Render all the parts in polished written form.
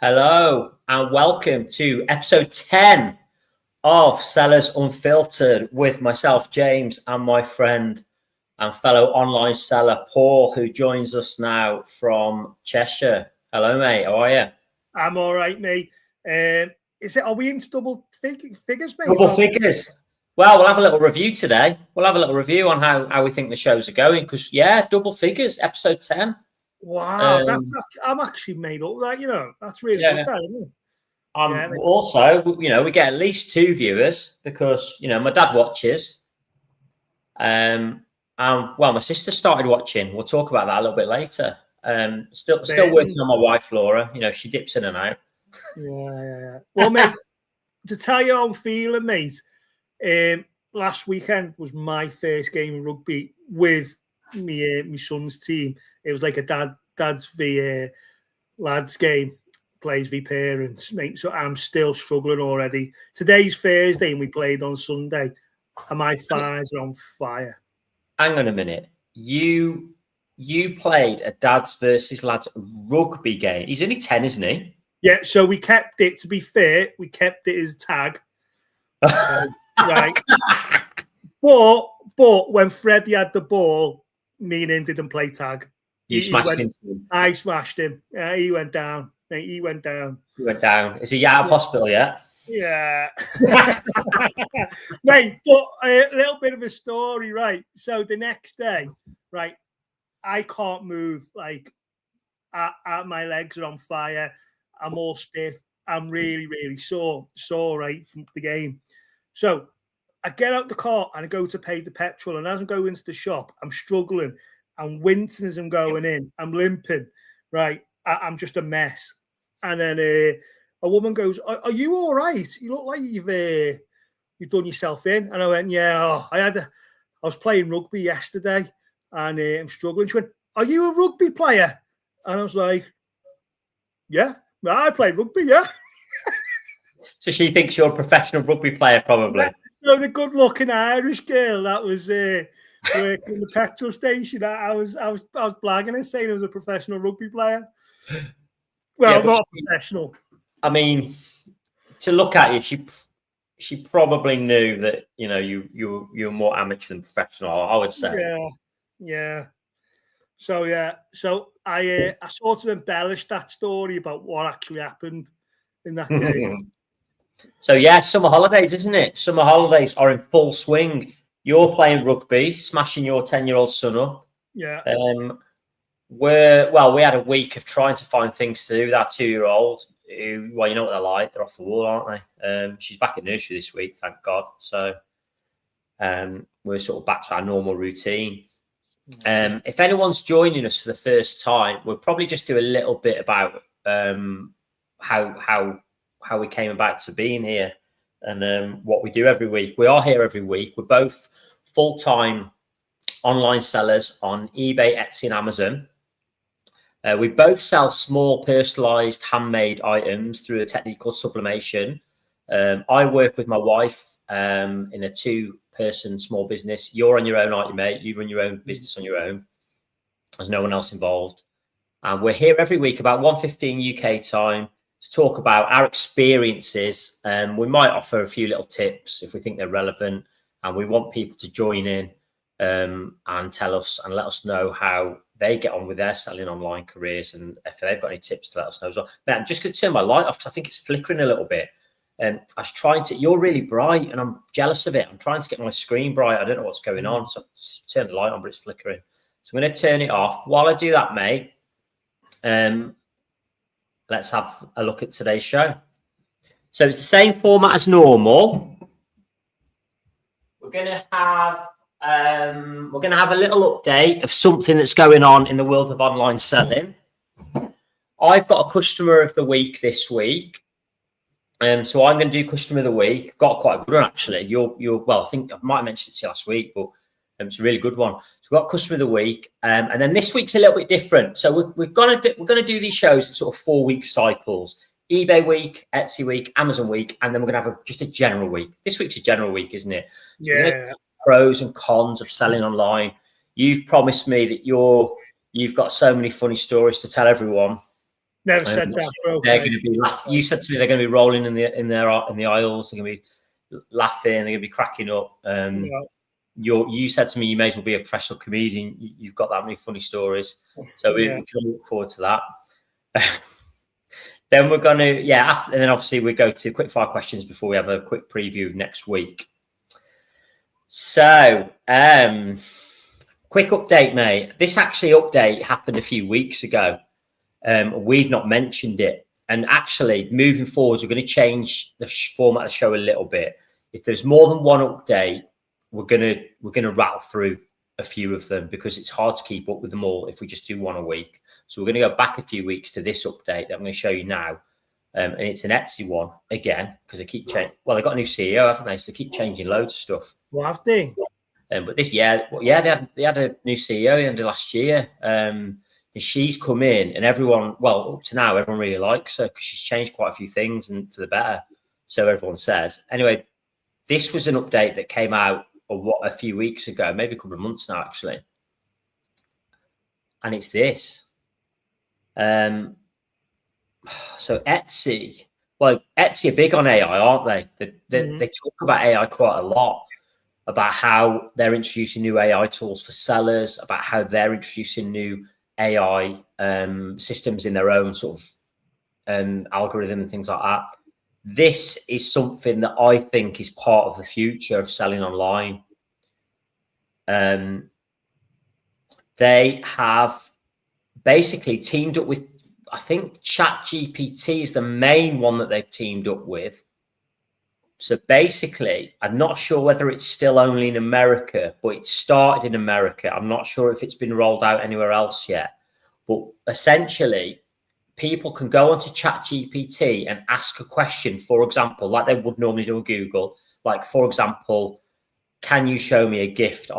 Hello and welcome to episode 10 of Sellers Unfiltered with myself, James, and my friend and fellow online seller, Paul, who joins us now from Cheshire. Hello, mate. How are you? I'm all right, mate. Are we into double figures, mate? Double figures. Well, we'll have a little review today. We'll have a little review on how we think the shows are going because, double figures, episode 10. Wow, I'm actually made up that, that's really good, isn't it? Also, we get at least 2 viewers because, my dad watches. My sister started watching. We'll talk about that a little bit later. Still working on my wife, Laura. She dips in and out. Yeah. Well, mate, to tell you how I'm feeling, mate, last weekend was my first game of rugby with my son's team. It was like a dad's v lads game, plays v parents, mate. So I'm still struggling already. Today's Thursday and we played on Sunday, and my thighs are on fire. Hang on a minute. You played a dads versus lads rugby game. He's only 10, isn't he? Yeah. So we kept it. To be fair, we kept it as tag. Right. But when Freddie had the ball, me and him didn't play tag. You smashed him. I smashed him. He went down. He went down. Is he out of hospital yet? Yeah. Mate, but a little bit of a story, right? So the next day, right, I can't move. Like, my legs are on fire. I'm all stiff. I'm really, really sore, right, from the game. So I get out the car and I go to pay the petrol. And as I go into the shop, I'm struggling. I'm wincing as I'm going in. I'm limping, right? I'm just a mess. And then a woman goes, "Are you all right? You look like you've done yourself in." And I went, "Yeah, I was playing rugby yesterday, and I'm struggling." She went, "Are you a rugby player?" And I was like, "Yeah, I played rugby, yeah." So she thinks you're a professional rugby player, probably. Yeah. So the good-looking Irish girl that was working in the petrol station, I was blagging and saying I was a professional rugby player. Well, not professional. I mean, to look at you, she probably knew that you're more amateur than professional, I would say. Yeah. So I sort of embellished that story about what actually happened in that game. So summer holidays, isn't it? Summer holidays are in full swing. You're playing rugby, smashing your 10-year-old son up. Yeah. We had a week of trying to find things to do with our 2-year-old. Who, well, you know what they're like. They're off the wall, aren't they? She's back at nursery this week, thank God. So we're sort of back to our normal routine. If anyone's joining us for the first time, we'll probably just do a little bit about how we came about to being here and what we do every week. We are here every week. We're both full-time online sellers on eBay, Etsy, and Amazon. We both sell small, personalized, handmade items through a technique called sublimation. I work with my wife in a 2-person small business. You're on your own, aren't you, mate? You run your own business on your own. There's no one else involved. And we're here every week about 1:15 UK time to talk about our experiences. We might offer a few little tips if we think they're relevant, and we want people to join in and tell us and let us know how they get on with their selling online careers, and if they've got any tips to let us know as well. Man, I'm just going to turn my light off because I think it's flickering a little bit. I was trying to, you're really bright and I'm jealous of it. I'm trying to get my screen bright. I don't know what's going on. So I've turned the light on, but it's flickering. So I'm going to turn it off. While I do that, mate, let's have a look at today's show. So it's the same format as normal. We're going to have a little update of something that's going on in the world of online selling. I've got a customer of the week this week. So I'm going to do customer of the week. Got quite a good one, actually. Well, I think I might have mentioned it to you last week, but it's a really good one. So we've got customer of the week. And then this week's a little bit different. So we're going to do these shows in sort of 4-week cycles. eBay week, Etsy week, Amazon week, and then we're going to have just a general week. This week's a general week, isn't it? So Yeah. Pros and cons of selling online. You've promised me that you've got so many funny stories to tell everyone. Never said that, bro. They're going to be you said to me they're going to be rolling in the aisles. They're going to be laughing. They're going to be cracking up. You said to me you may as well be a professional comedian. You've got that many funny stories, so we can look forward to that. Then we're going to and then obviously we go to quick fire questions before we have a quick preview of next week. So quick update, mate. This actually update happened a few weeks ago. We've not mentioned it, and actually moving forwards we're going to change the format of the show a little bit. If there's more than one update, we're gonna rattle through a few of them because it's hard to keep up with them all if we just do one a week. So we're going to go back a few weeks to this update that I'm going to show you now, and it's an Etsy one again because they keep changing. Well, they got a new CEO, haven't they? So they keep changing loads of stuff. Well, have they? But this they had a new CEO at the end of last year. And she's come in, and everyone, well, up to now, everyone really likes her because she's changed quite a few things and for the better. So everyone says. Anyway, this was an update that came out a few weeks ago, maybe a couple of months now, actually. And it's this. So Etsy, Etsy are big on AI, aren't they? They talk about AI quite a lot, about how they're introducing new AI tools for sellers, about how they're introducing new AI systems in their own sort of algorithm and things like that. This is something that I think is part of the future of selling online. They have basically teamed up with, I think ChatGPT is the main one that they've teamed up with. So basically, I'm not sure whether it's still only in America, but it started in America. I'm not sure if it's been rolled out anywhere else yet. But essentially, people can go onto ChatGPT and ask a question, for example, like they would normally do on Google. Like, for example, can you show me a gift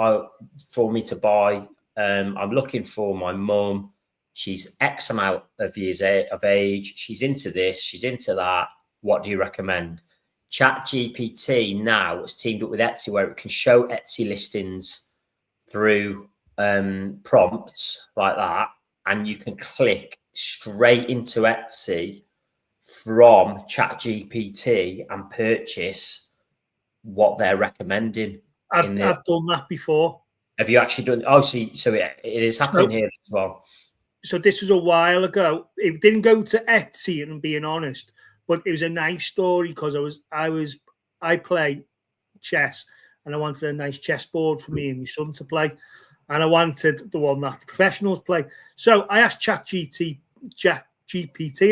for me to buy? I'm looking for my mum. She's X amount of years of age. She's into this. She's into that. What do you recommend? ChatGPT now has teamed up with Etsy where it can show Etsy listings through prompts like that. And you can click straight into Etsy from ChatGPT and purchase what they're recommending. I've done that before. Have you actually done? Oh, so it is happening here as well. So this was a while ago. It didn't go to Etsy, and being honest, but it was a nice story because I play chess, and I wanted a nice chessboard for me and my son to play, and I wanted the one that the professionals play. So I asked ChatGPT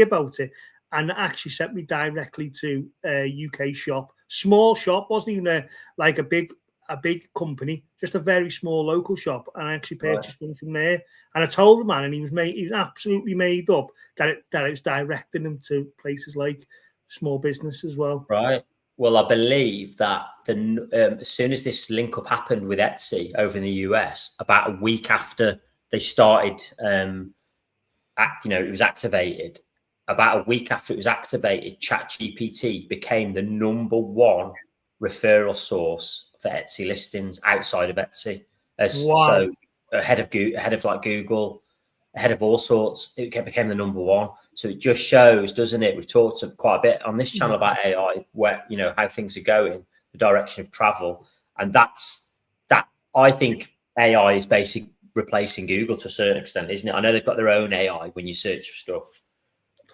about it, and it actually sent me directly to a UK shop, small shop, wasn't even like a big company, just a very small local shop, and I actually purchased one from there. And I told the man, and he was absolutely made up that it was directing him to places like small business as well. Right. Well, I believe that as soon as this link up happened with Etsy over in the US, about a week after they started, it was activated. About a week after it was activated, ChatGPT became the #1 referral source for Etsy listings outside of Etsy. So ahead of like Google, ahead of all sorts, it became the #1. So it just shows, doesn't it? We've talked quite a bit on this channel about AI, where how things are going, the direction of travel, and that. I think AI is basically replacing Google to a certain extent, isn't it? I know they've got their own AI when you search for stuff.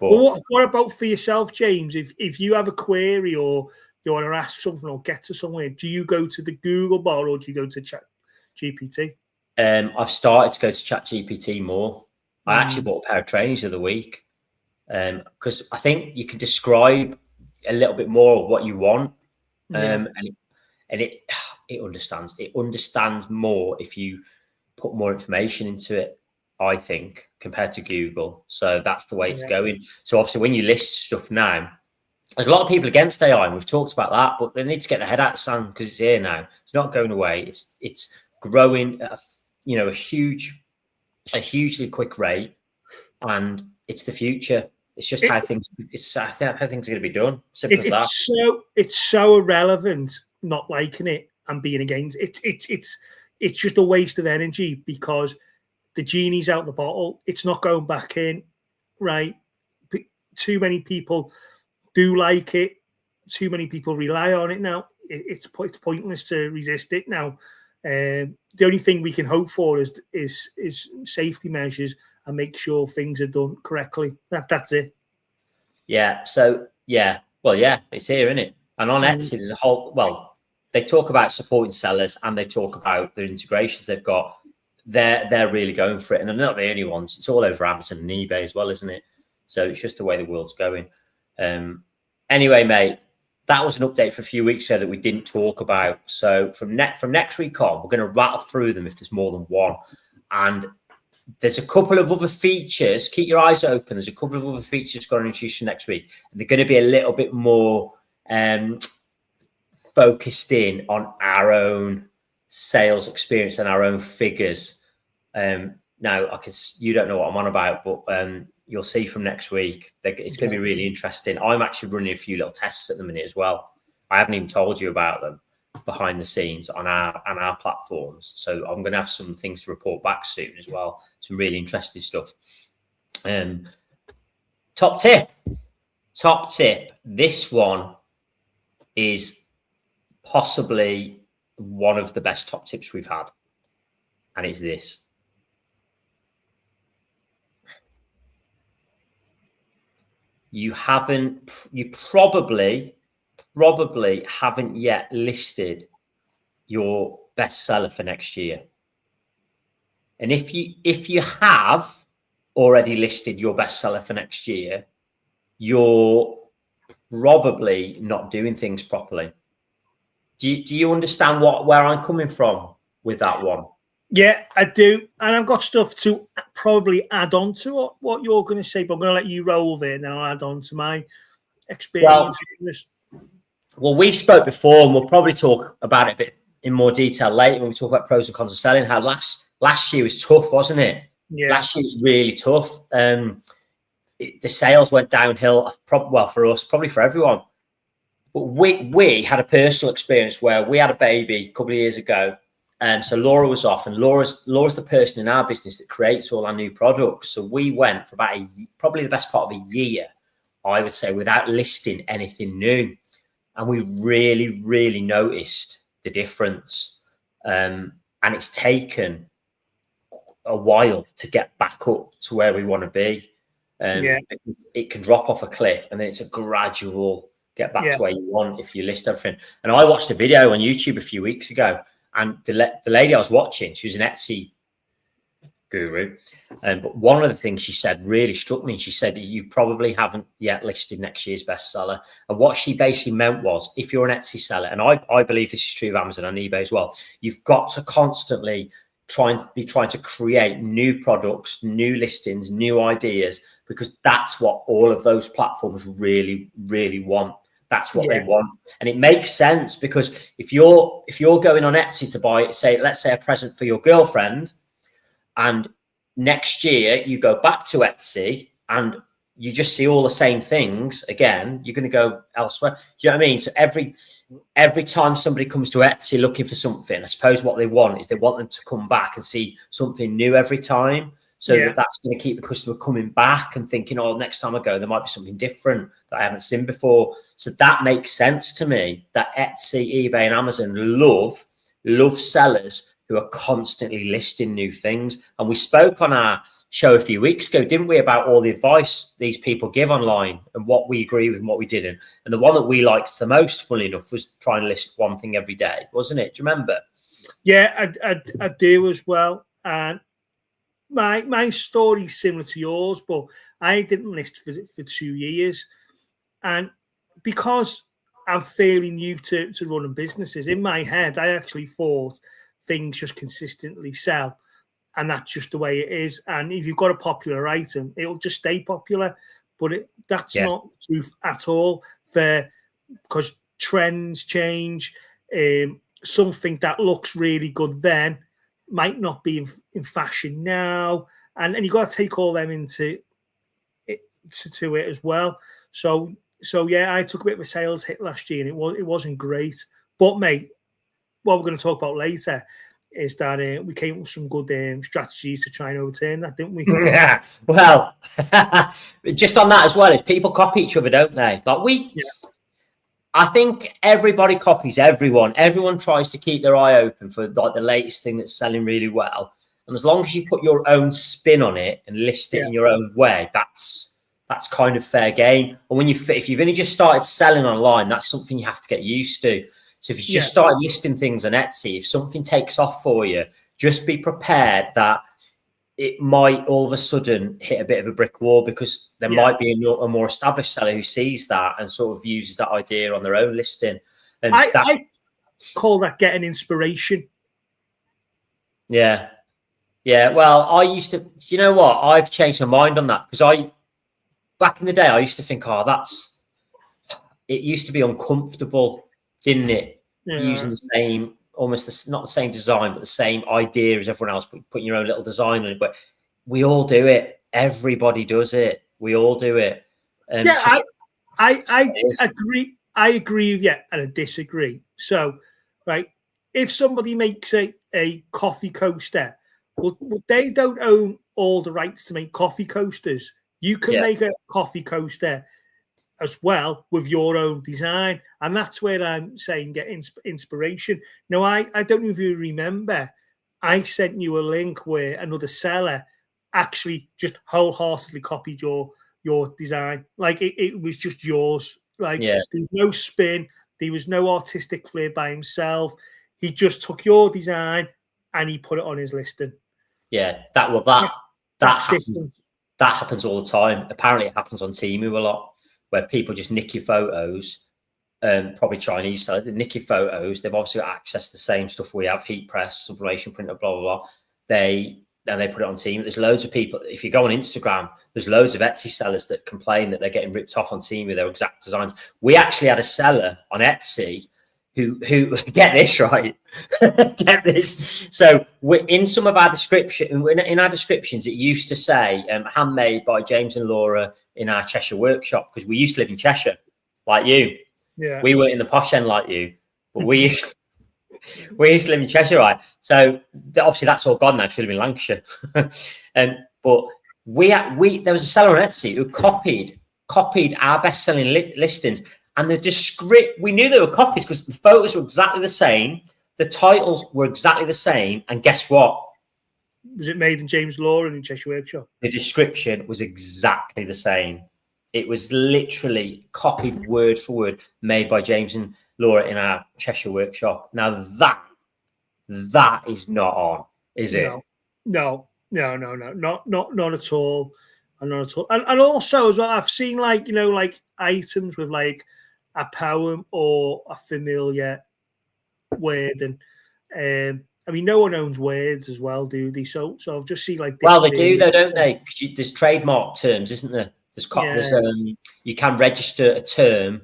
Well, what about for yourself, James? If you have a query or you want to ask something or get to somewhere, do you go to the Google bar or do you go to ChatGPT? I've started to go to ChatGPT more. I actually bought a pair of trainers the other week because I think you can describe a little bit more of what you want, and it understands. It understands more if you put more information into it, I think, compared to Google. So that's the way it's going. So obviously, when you list stuff now, there's a lot of people against AI, and we've talked about that, but they need to get their head out of the sand because it's here now. It's not going away. It's growing at a hugely quick rate, and it's the future. It's just how things are going to be done. Simple as that. It's so irrelevant not liking it and being against it. It's just a waste of energy because the genie's out the bottle. It's not going back in, right? Too many people do like it. Too many people rely on it now. It's pointless to resist it now. The only thing we can hope for is safety measures and make sure things are done correctly. That's it. Yeah. So yeah. Well, yeah, it's here, isn't it? And on Etsy, there's a whole. Well, they talk about supporting sellers and they talk about the integrations they've got. They're really going for it, and they're not the only ones. It's all over Amazon and eBay as well, isn't it? So it's just the way the world's going. Anyway, mate, that was an update for a few weeks ago that we didn't talk about. So from next week on, we're going to rattle through them if there's more than one. And there's a couple of other features. Keep your eyes open. There's a couple of other features going to introduce you next week. And they're going to be a little bit more focused in on our own sales experience and our own figures. Now, you don't know what I'm on about, but you'll see from next week. It's going to be really interesting. I'm actually running a few little tests at the minute as well. I haven't even told you about them behind the scenes on our platforms. So I'm going to have some things to report back soon as well. Some really interesting stuff. Top tip. This one is possibly one of the best top tips we've had. And it's this. You probably haven't yet listed your bestseller for next year. And if you have already listed your bestseller for next year, you're probably not doing things properly. Do you understand where I'm coming from with that one? Yeah, I do. And I've got stuff to probably add on to what you're going to say, but I'm going to let you roll there and I'll add on to my experience. Well, we spoke before, and we'll probably talk about it a bit in more detail later when we talk about pros and cons of selling. How last year was tough, wasn't it? Yeah. Last year was really tough. The sales went downhill, for us, probably for everyone. But we had a personal experience where we had a baby a couple of years ago. And so Laura was off, and Laura's the person in our business that creates all our new products. So we went for about probably the best part of a year, I would say, without listing anything new. And we really, really noticed the difference. And it's taken a while to get back up to where we want to be. It can drop off a cliff, and then it's a gradual get back to where you want if you list everything. And I watched a video on YouTube a few weeks ago, and the lady I was watching, she was an Etsy guru. But one of the things she said really struck me. She said, you probably haven't yet listed next year's bestseller. And what she basically meant was, if you're an Etsy seller, and I believe this is true of Amazon and eBay as well, you've got to constantly trying to create new products, new listings, new ideas, because that's what all of those platforms really, really want. That's what they want. And it makes sense, because if you're going on Etsy to buy, let's say a present for your girlfriend, and next year you go back to Etsy and you just see all the same things again, you're going to go elsewhere. Do you know what I mean? So every time somebody comes to Etsy looking for something, I suppose what they want is they want them to come back and see something new every time. So that's going to keep the customer coming back and thinking, oh, next time I go, there might be something different that I haven't seen before. So that makes sense to me, that Etsy, eBay, and Amazon love sellers who are constantly listing new things. And we spoke on our show a few weeks ago, didn't we, about all the advice these people give online and what we agree with and what we didn't. And the one that we liked the most, funny enough, was trying to list one thing every day, wasn't it? Do you remember? Yeah, I do as well. And my story's similar to yours, but I didn't list for 2 years. And because I'm fairly new to running businesses, in my head, I actually thought things just consistently sell. And that's just the way it is. And if you've got a popular item, it'll just stay popular. But that's not the truth at all. Because trends change. Something that looks really good then might not be in fashion now. And you've got to take all them into to it as well. So yeah, I took a bit of a sales hit last year, and it wasn't great. But mate, what we're going to talk about later is that we came up with some good strategies to try and overturn that, didn't we? Yeah. Well, just on that as well, is people copy each other, don't they? I think everybody copies everyone. Everyone tries to keep their eye open for like the latest thing that's selling really well. And as long as you put your own spin on it and list it in your own way, that's kind of fair game. And if you've only just started selling online, that's something you have to get used to. So if you just started listing things on Etsy, if something takes off for you, just be prepared that it might all of a sudden hit a bit of a brick wall, because there might be a more established seller who sees that and sort of uses that idea on their own listing. And I call that getting inspiration. Yeah. Yeah. Well, I used to, you know what? I've changed my mind on that, because back in the day, I used to think, it used to be uncomfortable, didn't it? Yeah. Using the same, not the same design, but the same idea as everyone else, putting your own little design on it. But we all do it. Everybody does it. We all do it. I agree. I agree with you, and I disagree. So, right, if somebody makes a coffee coaster, well, they don't own all the rights to make coffee coasters. You can make a coffee coaster as well with your own design, and that's where I'm saying get inspiration. Now, I don't know if you remember, I sent you a link where another seller actually just wholeheartedly copied your design. Like it was just yours. Like there's no spin, there was no artistic flair by himself. He just took your design and he put it on his listing. Yeah, that happens all the time. Apparently, it happens on Temu a lot, where people just nick your photos. Probably Chinese sellers, they nick your photos. They've obviously got access to the same stuff we have: heat press, sublimation printer, blah blah blah. They put it on Temu. There's loads of people. If you go on Instagram, there's loads of Etsy sellers that complain that they're getting ripped off on Temu, their exact designs. We actually had a seller on Etsy who get this right, get this. So we're in some of our description, in our descriptions, it used to say handmade by James and Laura in our Cheshire workshop, because we used to live in Cheshire, like you. Yeah, we weren't in the posh end like you, but we used to live in Cheshire, right? So obviously that's all gone now. Should have been Lancashire. But there was a seller on Etsy who copied our best-selling listings. And we knew they were copies because the photos were exactly the same. The titles were exactly the same. And guess what? Was it made in James Law and in Cheshire Workshop? The description was exactly the same. It was literally copied word for word, made by James and Laura in our Cheshire Workshop. Now that is not on, is it? No, not at all. Not at all. And also as well, I've seen like items with like a poem or a familiar word, and I mean, no one owns words as well, do they? So I've just seen like. Well, they do though, don't they? Because there's trademark terms, isn't there? There's you can register a term,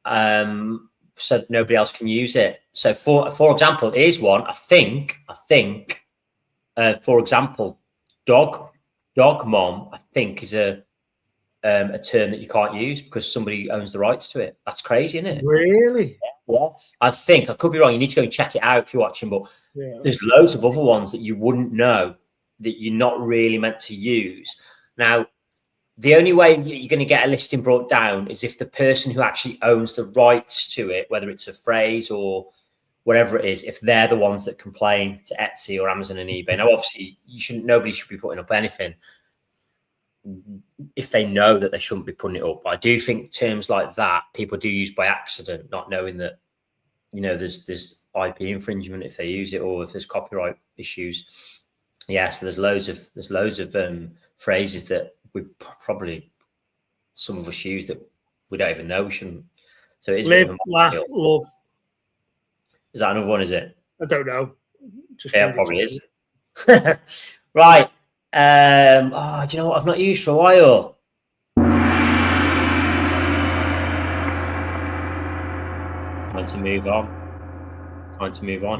so that nobody else can use it. So for example, here's one. I think. For example, dog mom, I think, is a term that you can't use because somebody owns the rights to it. That's crazy, isn't it? Really? Yeah. I think, I could be wrong. You need to go and check it out if you're watching, but there's loads of other ones that you wouldn't know that you're not really meant to use. Now, the only way you're going to get a listing brought down is if the person who actually owns the rights to it, whether it's a phrase or whatever it is, if they're the ones that complain to Etsy or Amazon and eBay. Now, obviously, nobody should be putting up anything if they know that they shouldn't be putting it up. But I do think terms like that people do use by accident, not knowing that there's IP infringement if they use it, or if there's copyright issues. Yeah, so there's loads of phrases that we probably, some of us use that we don't even know we shouldn't. So it is live, laugh, love. Is that another one? Is it? I don't know. It probably is. Right. Do you know what I've not used for a while? Time to move on.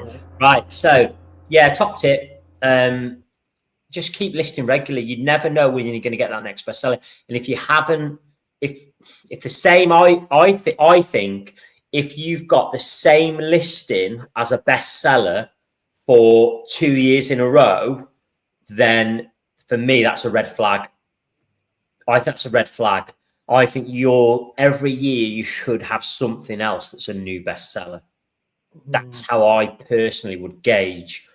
Yeah. Right. So, top tip. just keep listing regularly. You never know when you're going to get that next bestseller. And if you haven't, if the same, I think if you've got the same listing as a bestseller for 2 years in a row, then for me, that's a red flag. I think that's a red flag. I think every year you should have something else that's a new bestseller. That's how I personally would gauge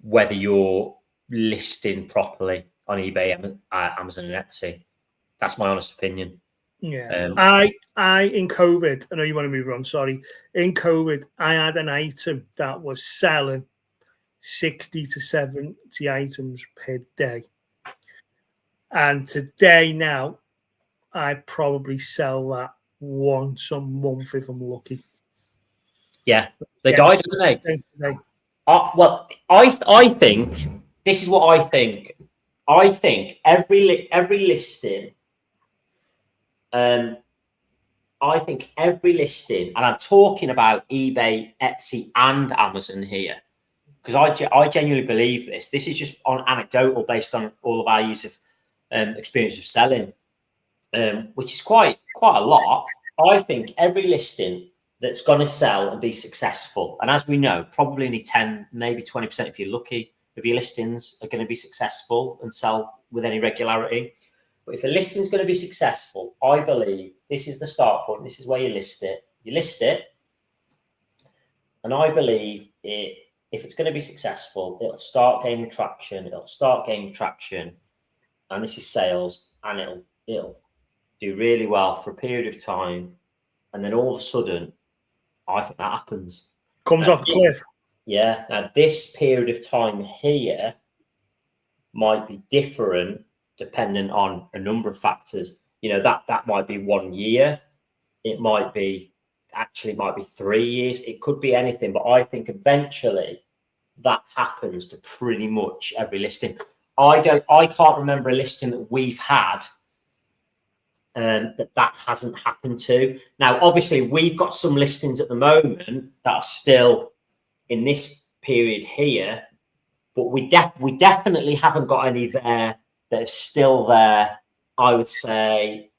whether you're listing properly on eBay, Amazon, and Etsy. That's my honest opinion. Yeah. I in COVID, I know you want to move on, sorry. In COVID, I had an item that was selling 60 to 70 items per day. And today now, I probably sell that once a month if I'm lucky. Yeah, they died, didn't they? Well, I think this is what I think. I think every listing, I think every listing, and I'm talking about eBay, Etsy, and Amazon here, because I genuinely believe this. This is just on anecdotal, based on all of our years of experience of selling, which is quite a lot. I think every listing that's going to sell and be successful, and as we know, probably only 10, maybe 20% if you're lucky of your listings are going to be successful and sell with any regularity. But if a listing's going to be successful, I believe this is the start point. This is where you list it. You list it, and I believe if it's going to be successful, it'll start gaining traction. And this is sales, and it'll do really well for a period of time, and then all of a sudden, I think that happens. Comes off the cliff. Yeah. Now, this period of time here might be different depending on a number of factors. That might be 1 year. It might be 3 years. It could be anything. But I think eventually that happens to pretty much every listing. I can't remember a listing that we've had that hasn't happened to. Now, obviously, we've got some listings at the moment that are still in this period here, but we definitely haven't got any there that are still there. I would say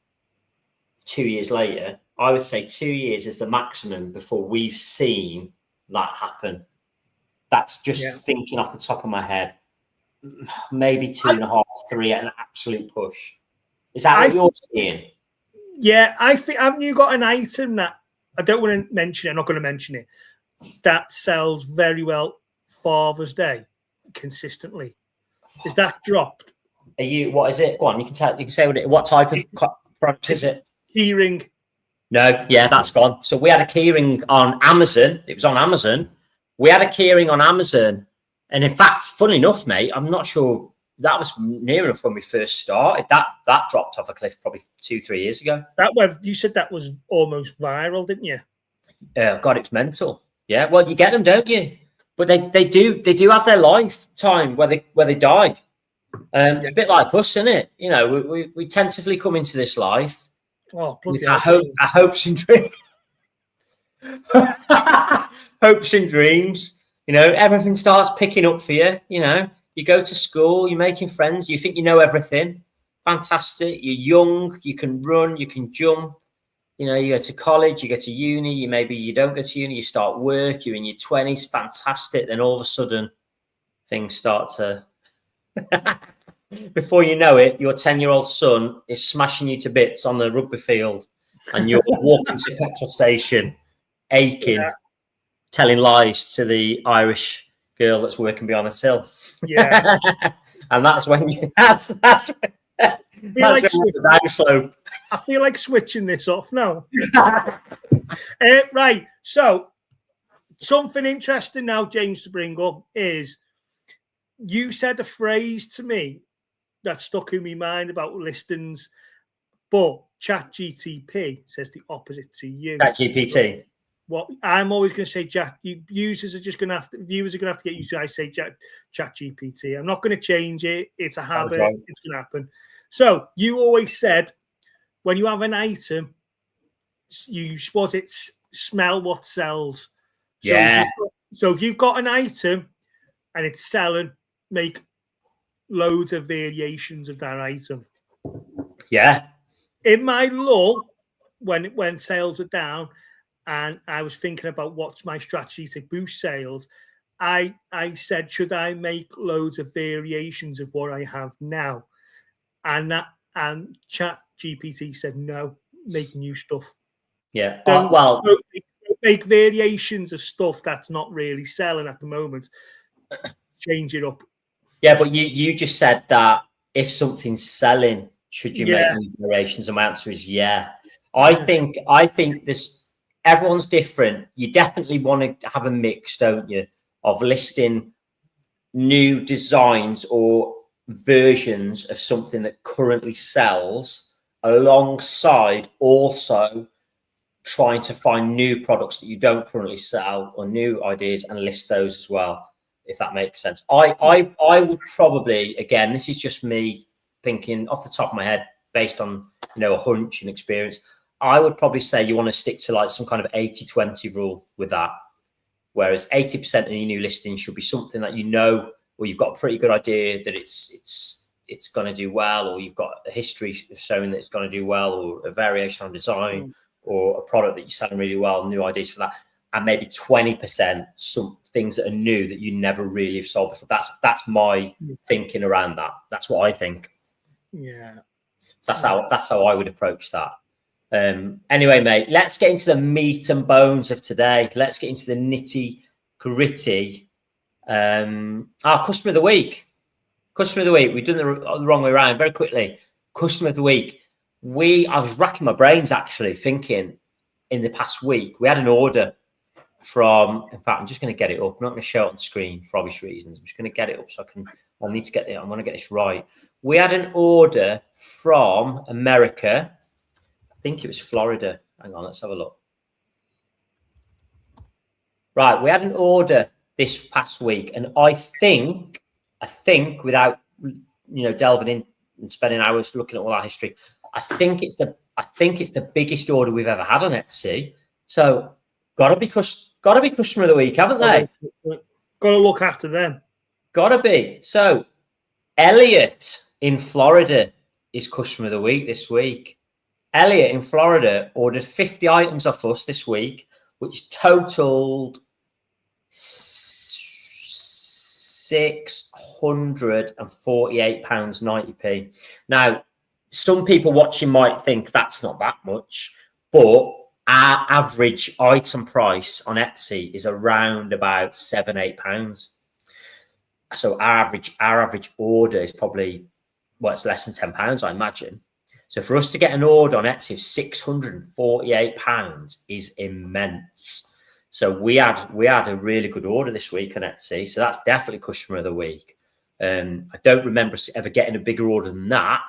2 years later. I would say 2 years is the maximum before we've seen that happen. That's just thinking off the top of my head. Maybe 2.5, 3 at an absolute push. Is that what you're seeing? Yeah, I think, haven't you got an item that I don't want to mention it, I'm not going to mention it, that sells very well Father's Day consistently? Is that dropped? What is it? Go on, you can say what type of product is it? Keyring. No, yeah, that's gone. So we had a keyring on Amazon. It was on Amazon. We had a keyring on Amazon. And in fact, funny enough, mate, I'm not sure. That was near enough when we first started. That dropped off a cliff probably 2-3 years ago. You said that was almost viral, didn't you? God, it's mental. Yeah, well, you get them, don't you? But they do have their lifetime where they die. It's a bit like us, isn't it? We tentatively come into this life with our hopes and dreams. Hopes and dreams. Everything starts picking up for you. You go to school, you're making friends, you think you know everything. Fantastic. You're young, you can run, you can jump. You go to college, you go to uni, you don't go to uni, you start work, you're in your 20s, fantastic. Then all of a sudden, things start to... Before you know it, your 10-year-old son is smashing you to bits on the rugby field, and you're walking to the petrol station, aching, telling lies to the Irish girl that's working behind the till. Yeah. And that's when that's when slope. I feel like switching this off now. Right. So something interesting now, James, to bring up is you said a phrase to me that stuck in my mind about listings, but ChatGPT says the opposite to you. ChatGPT. Well, I'm always going to say viewers are going to have to get used to. I say ChatGPT. I'm not going to change it. It's a habit. It's going to happen. So you always said when you have an item, you smell what sells. So if you've got an item and it's selling, make loads of variations of that item. Yeah. In my lull, when sales are down, and I was thinking about what's my strategy to boost sales, I said, should I make loads of variations of what I have now? And Chat GPT said no, make new stuff. Yeah. Don't Well, make variations of stuff that's not really selling at the moment. Change it up. yeah, but you just said that if something's selling, should you make new variations? And my answer is yeah. I think this everyone's different. You definitely want to have a mix, don't you, of listing new designs or versions of something that currently sells alongside also trying to find new products that you don't currently sell or new ideas and list those as well, if that makes sense. I would probably, again, this is just me thinking off the top of my head based on, a hunch and experience. I would probably say you want to stick to like some kind of 80-20 rule with that. Whereas 80% of your new listings should be something that or you've got a pretty good idea that it's going to do well, or you've got a history of showing that it's going to do well, or a variation on design, or a product that you're selling really well, new ideas for that. And maybe 20% some things that are new that you never really have sold before. That's my thinking around that. That's what I think. Yeah. So that's how I would approach that. Anyway, mate, let's get into the meat and bones of today. Let's get into the nitty gritty. Our customer of the week. Customer of the week. We've done the wrong way around very quickly. Customer of the week. I was racking my brains actually thinking in the past week, we had an order from, in fact, I'm just going to get it up. I'm not going to show it on screen for obvious reasons. I'm just going to get it up so I need to get it. I want to get this right. We had an order from America. I think it was Florida. Hang on, let's have a look. Right, we had an order this past week, and I think without delving in and spending hours looking at all our history, I think it's the biggest order we've ever had on Etsy. So gotta be customer of the week, haven't they? Gotta look after them. Gotta be. So Elliot in Florida is customer of the week this week. Elliot in Florida ordered 50 items off us this week, which totaled £648.90. Now, some people watching might think that's not that much, but our average item price on Etsy is around about £7-8. So our average order is probably, it's less than £10, I imagine. So for us to get an order on Etsy of £648 is immense. So we had a really good order this week on Etsy. So that's definitely customer of the week. I don't remember ever getting a bigger order than that.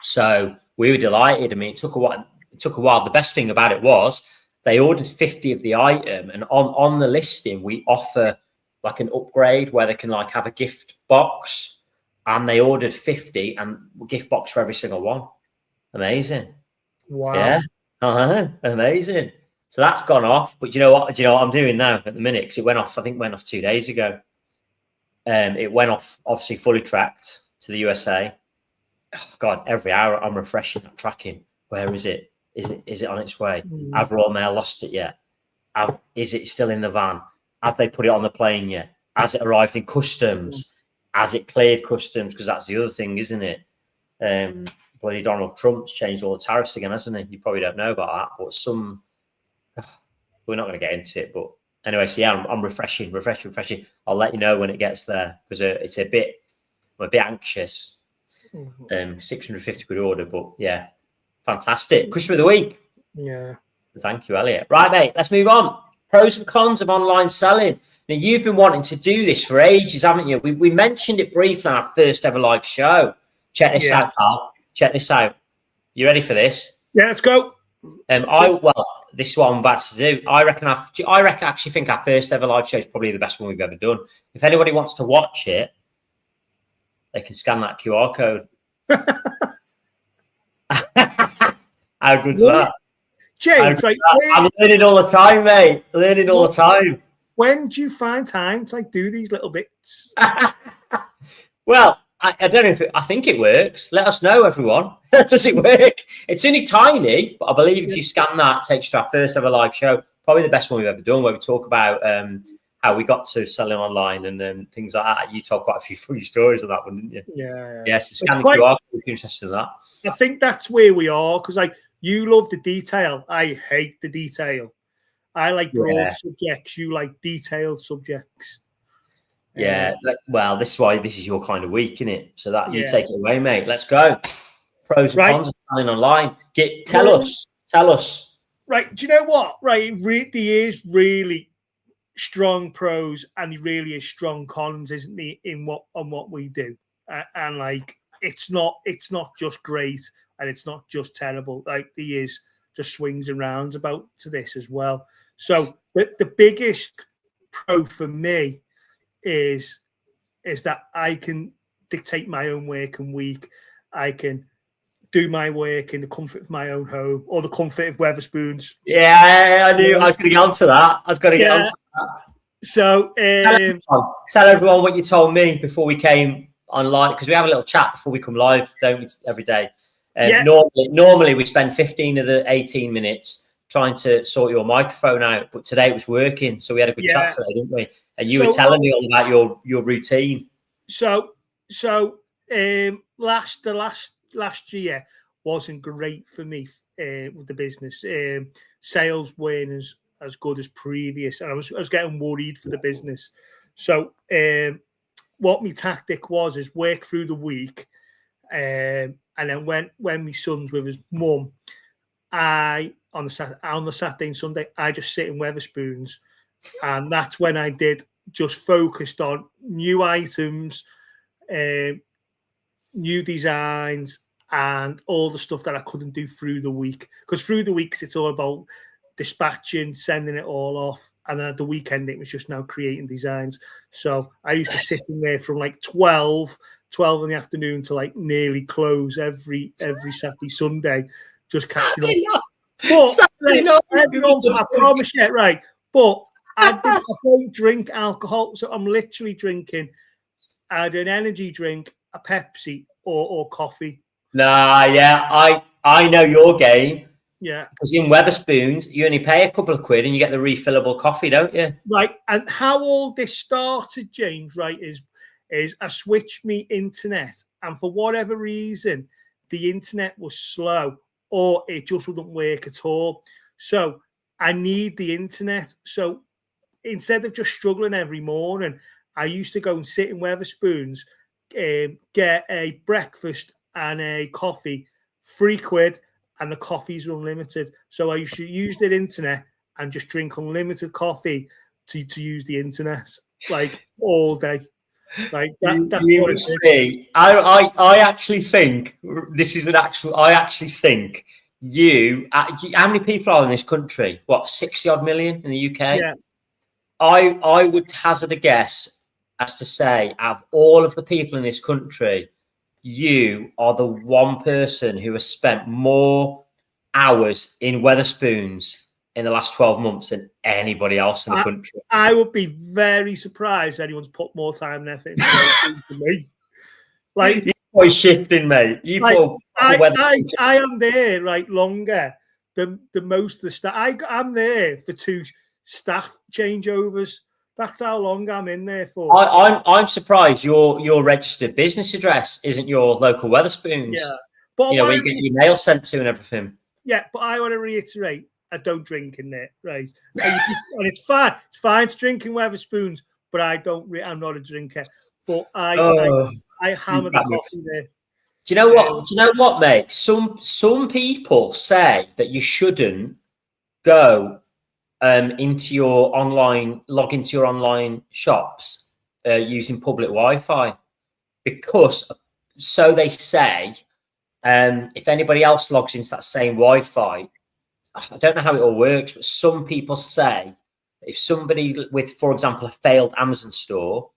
So we were delighted. I mean, it took a while. The best thing about it was they ordered 50 of the item, and on the listing we offer like an upgrade where they can like have a gift box, and they ordered 50 and a gift box for every single one. Amazing. Wow. Yeah. Amazing. So that's gone off. But you know what I'm doing now at the minute? Because it went off 2 days ago. It went off, obviously fully tracked to the USA. Oh God, every hour I'm refreshing that tracking. Where is it? Is it on its way? Have Royal Mail lost it yet? Is it still in the van? Have they put it on the plane yet? Has it arrived in customs? Has it cleared customs? Because that's the other thing, isn't it? Bloody Donald Trump's changed all the tariffs again, hasn't he? You probably don't know about that, but we're not going to get into it. But anyway, so yeah, I'm refreshing. I'll let you know when it gets there because I'm a bit anxious. 650 quid order, but yeah, fantastic. Customer of the week. Yeah. Thank you, Elliot. Right, mate, let's move on. Pros and cons of online selling. Now, you've been wanting to do this for ages, haven't you? We mentioned it briefly on our first ever live show. Check this out, pal. Check this out. You ready for this? Yeah, let's go. This is what I'm about to do. I actually think our first ever live show is probably the best one we've ever done. If anybody wants to watch it, they can scan that QR code. How good's that? James, I'm learning all the time, mate. Learning all the time. When do you find time to do these little bits? Well, I don't know if I think it works. Let us know, everyone. Does it work? It's only tiny, but I believe if you scan that, it takes you to our first ever live show. Probably the best one we've ever done, where we talk about how we got to selling online and things like that. You told quite a few funny stories on that one, didn't you? Yeah. Yes, so scan the QR. If you're interested in that. I think that's where we are, because like you love the detail. I hate the detail. I like broad subjects. You like detailed subjects. Yeah. Well, this is your kind of week, isn't it? So that you take it away, mate. Let's go. Pros and cons of selling online. Tell us. Right. Do you know what? Right. There is really strong pros and he really is strong cons, isn't he, on what we do? And like it's not just great and it's not just terrible. Like there is just swings and rounds about to this as well. So the biggest pro for me is that I can dictate my own work and week. I can do my work in the comfort of my own home or the comfort of Wetherspoons. Yeah, I knew I was going to get onto that. So tell everyone what you told me before we came online, because we have a little chat before we come live, don't we, every day? Normally we spend 15 of the 18 minutes trying to sort your microphone out, but today it was working, so we had a good chat today, didn't we? And you were telling me all about your routine. So last year wasn't great for me with the business. Sales weren't as good as previous, and I was getting worried for the business. So what my tactic is work through the week, and then when my son's with his mum, on the Saturday and Sunday I just sit in Wetherspoons, and that's when I did just focused on new items, new designs, and all the stuff that I couldn't do through the week. Because through the weeks it's all about dispatching, sending it all off, and then at the weekend it was just now creating designs. So I used to sit in there from like 12 in the afternoon to like nearly close every Saturday, Sunday, just catching up. But I promise you, right? But I don't drink alcohol, so I'm literally drinking either an energy drink, a Pepsi, or coffee. I know your game. Yeah, because in Wetherspoons you only pay a couple of quid and you get the refillable coffee, don't you? Right. And how all this started, James, right, is I switched me internet, and for whatever reason, the internet was slow or it just wouldn't work at all. So I need the internet. So instead of just struggling every morning, I used to go and sit in Wetherspoons, get a breakfast and a coffee, £3, and the coffees are unlimited. So I used to use the internet and just drink unlimited coffee to use the internet like all day. Like that's what it is. I actually think this is I actually think how many people are in this country? What, 60 odd million in the UK? Yeah. I would hazard a guess as to say, out of all of the people in this country, you are the one person who has spent more hours in Wetherspoons in the last 12 months than anybody else in the country. I would be very surprised if anyone's put more time and effort into me. Like, you're shifting, mate. I am there right longer than most of the staff. I'm there for 2 staff changeovers. That's how long I'm in there for. I'm surprised your registered business address isn't your local Wetherspoons. Yeah, but where you get your mail sent to and everything. Yeah, but I want to reiterate, I don't drink in there, right? And it's fine. It's fine to drink in Wetherspoons, but I'm not a drinker. But I hammer the coffee there. Do you know what? Do you know what, mate? Some people say that you shouldn't go log into your online shops using public Wi-Fi, because so they say. If anybody else logs into that same Wi-Fi, I don't know how it all works, but some people say if somebody with, for example, a failed Amazon store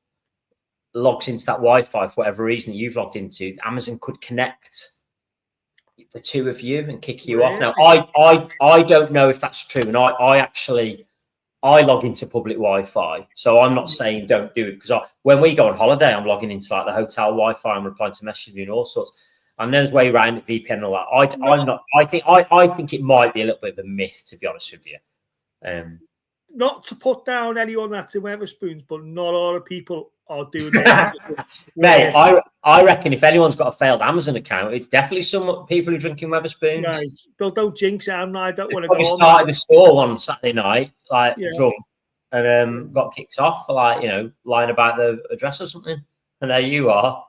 logs into that Wi-Fi for whatever reason that you've logged into, Amazon could connect the two of you and kick you off. Now, I don't know if that's true, and I I log into public Wi-Fi, so I'm not saying don't do it, because when we go on holiday, I'm logging into like the hotel Wi-Fi and replying to messages and all sorts. And there's way around VPN and all that. I'm not. I think it might be a little bit of a myth, to be honest with you. Not to put down anyone that's in Wetherspoons, but not a lot of people are doing that. Mate, I reckon if anyone's got a failed Amazon account, it's definitely some people who are drinking Wetherspoons. Right. Don't jinx it. I don't want to go. Started the store one Saturday night, like drunk, and got kicked off for lying about the address or something. And there you are.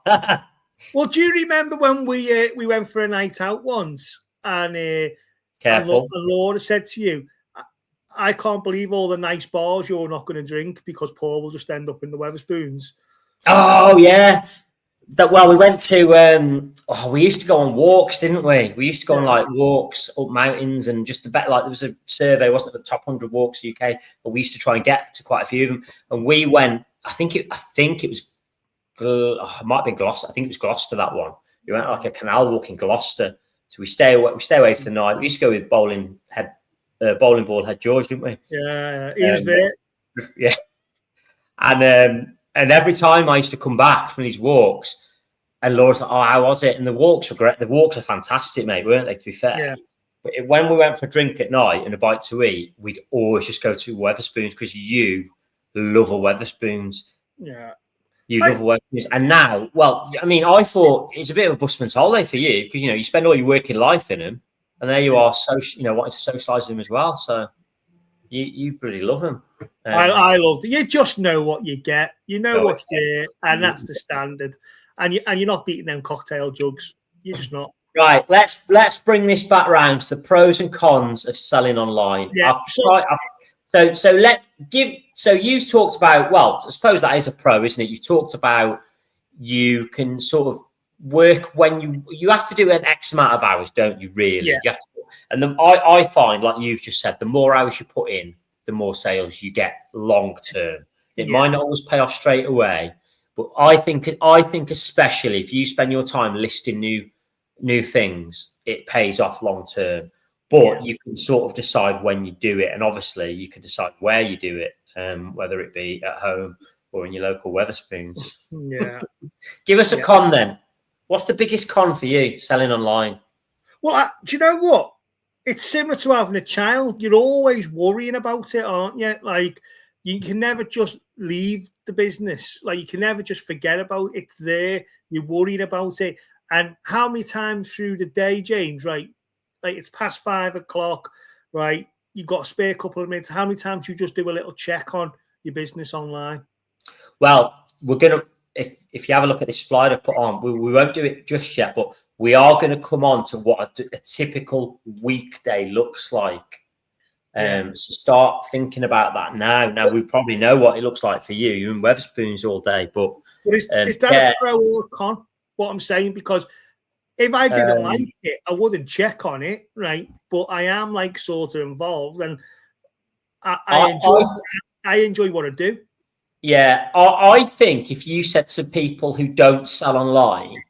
Well, do you remember when we went for a night out once, and careful, and Laura said to you, I can't believe all the nice bars you're not going to drink because Paul will just end up in the Wetherspoons. Oh yeah. We went to we used to go on walks, didn't we? We used to go on like walks up mountains, and just the better, like there was a survey, wasn't it, the top 100 walks in the UK, but we used to try and get to quite a few of them. And we went, I think it was it might have been Gloucester. I think it was Gloucester, that one. We went like a canal walk in Gloucester. So we stay away for the night. We used to go with bowling ball head George, didn't we? Yeah, he was there. Yeah. And every time I used to come back from these walks, and Laura's like, "Oh, how was it?" And the walks were great. The walks are fantastic, mate, weren't they, to be fair? Yeah. But when we went for a drink at night and a bite to eat, we'd always just go to Wetherspoons, because you love a Wetherspoons. Yeah. You love Wetherspoons. And now, well, I mean, I thought it's a bit of a busman's holiday for you, because, you spend all your working life in them, and there you are, wanting to socialise them as well. So you really love them. I loved it. You just know what you get. You know what's there, and that's the standard. And you're not beating them cocktail jugs. You're just not. Right. Let's bring this back round to the pros and cons of selling online. Yeah. So you talked about, well, I suppose that is a pro, isn't it? You talked about you can sort of work when you have to do an X amount of hours, don't you? Really, yeah. You have to, and I find, like you've just said, the more hours you put in, the more sales you get long term. It might not always pay off straight away, but I think especially if you spend your time listing new things, it pays off long term. But you can sort of decide when you do it, and obviously you can decide where you do it, whether it be at home or in your local Wetherspoons. Yeah. Give us a con then. What's the biggest con for you selling online? Well, do you know what? It's similar to having a child. You're always worrying about it, aren't you? Like, you can never just leave the business. Like, you can never just forget about it. It's there. You're worried about it. And how many times through the day, James, right? Like, it's past 5 o'clock, right? You've got a spare couple of minutes. How many times you just do a little check on your business online? Well, we're going to, if you have a look at this slide I've put on, we won't do it just yet, but we are going to come on to what a typical weekday looks like. So start thinking about that now. Now, we probably know what it looks like for you. You're in Wetherspoons all day, but is that a pro or a con? What I'm saying, because if I didn't like it, I wouldn't check on it, right? But I am like sort of involved, and I enjoy what I do. Yeah, I think if you said to people who don't sell online,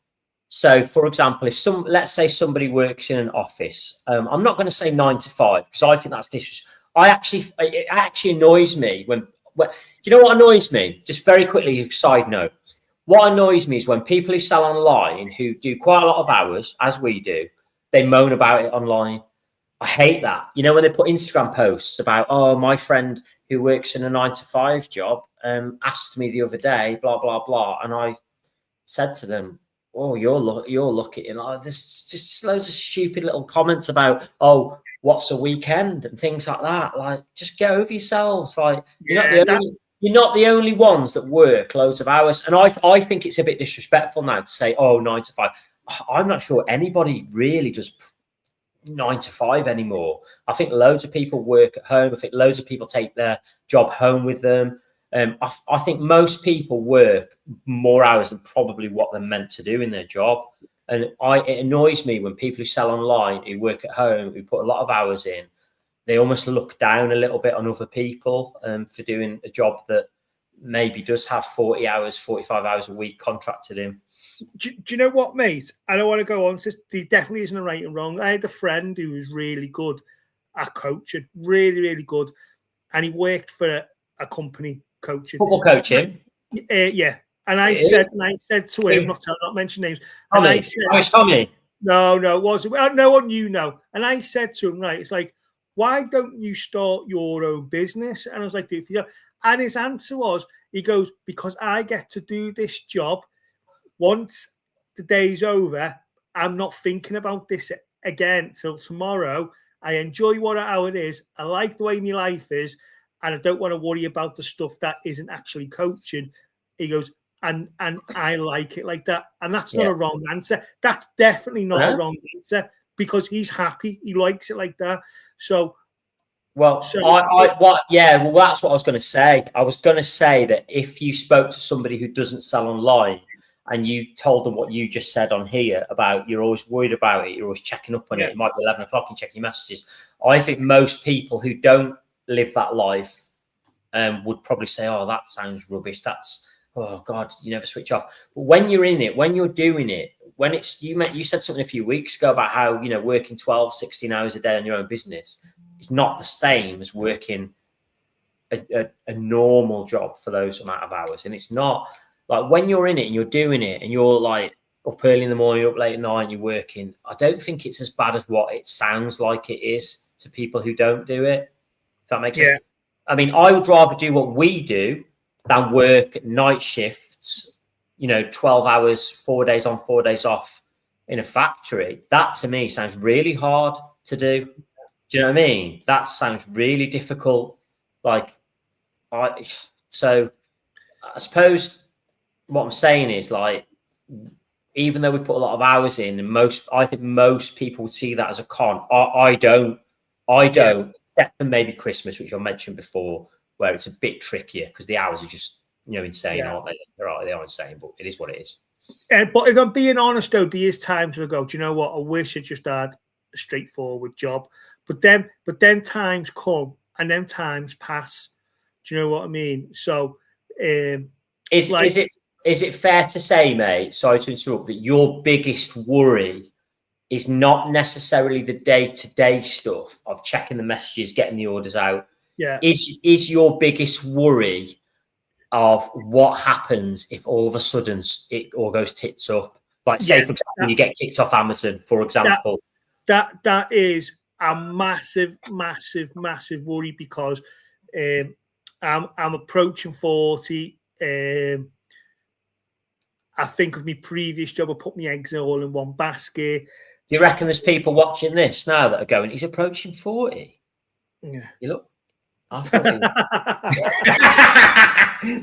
so for example, let's say somebody works in an office, I'm not going to say 9 to 5, because I think that's disrespectful. It actually annoys me when do you know what annoys me? Just very quickly, side note. What annoys me is when people who sell online, who do quite a lot of hours, as we do, they moan about it online. I hate that. When they put Instagram posts about, oh, my friend who works in a 9 to 5 job asked me the other day, blah, blah, blah. And I said to them, oh, you're lucky. And there's just loads of stupid little comments about, oh, what's a weekend and things like that. Like, just get over yourselves. Like, you're not the only ones that work loads of hours. And I think it's a bit disrespectful now to say, oh, 9 to 5. I'm not sure anybody really does 9 to 5 anymore. I think loads of people work at home. I think loads of people take their job home with them. I think most people work more hours than probably what they're meant to do in their job. And it annoys me when people who sell online, who work at home, who put a lot of hours in, they almost look down a little bit on other people for doing a job that maybe does have 40 hours, 45 hours a week contracted in. Do you know what, mate? I don't want to go on. There definitely isn't a right and wrong. I had a friend who was really good at coaching, really, really good. and he worked for a company coaching. Football coaching? Yeah. And I said to him, not mention names. Tommy. And I said, oh, it's Tommy. No, it wasn't. No one you know. And I said to him, right, it's like, why don't you start your own business? And I was like, and his answer was, he goes, because I get to do this job. Once the day's over, I'm not thinking about this again till tomorrow. I enjoy how it is. I like the way my life is. And I don't want to worry about the stuff that isn't actually coaching. He goes, and I like it like that. And that's not a wrong answer. That's definitely not a wrong answer, because he's happy. He likes it like that. So, that's what I was going to say. I was going to say that if you spoke to somebody who doesn't sell online and you told them what you just said on here about you're always worried about it, you're always checking up on it, it might be 11 o'clock and checking your messages. I think most people who don't live that life would probably say, oh, that sounds rubbish. That's, oh God, you never switch off. But when you're in it, when you're doing it, when it's, you said something a few weeks ago about how, working 12, 16 hours a day on your own business, it's not the same as working a normal job for those amount of hours. And it's not like when you're in it and you're doing it and you're like up early in the morning, up late at night, and you're working, I don't think it's as bad as what it sounds like it is to people who don't do it. If that makes sense. I mean, I would rather do what we do than work night shifts, 12 hours, 4 days on, 4 days off in a factory. That to me sounds really hard to do. Do you know what I mean? That sounds really difficult. So I suppose what I'm saying is, like, even though we put a lot of hours in, and I think most people would see that as a con. I don't, except for maybe Christmas, which I mentioned before, where it's a bit trickier because the hours are just, insane, aren't they? They are insane, but it is what it is. But if I'm being honest, though, there is times where I go, do you know what? I wish I just had a straightforward job. But then times come and then times pass. Do you know what I mean? So, is it fair to say, mate? Sorry to interrupt, that your biggest worry is not necessarily the day-to-day stuff of checking the messages, getting the orders out. Yeah. Is your biggest worry of what happens if all of a sudden it all goes tits up? Like, say, for example, you get kicked off Amazon, for example. That is a massive worry, because I'm approaching 40. I think of my previous job, I put my eggs all in one basket. Do you reckon there's people watching this now that are going, he's approaching 40? Yeah. You look. I thought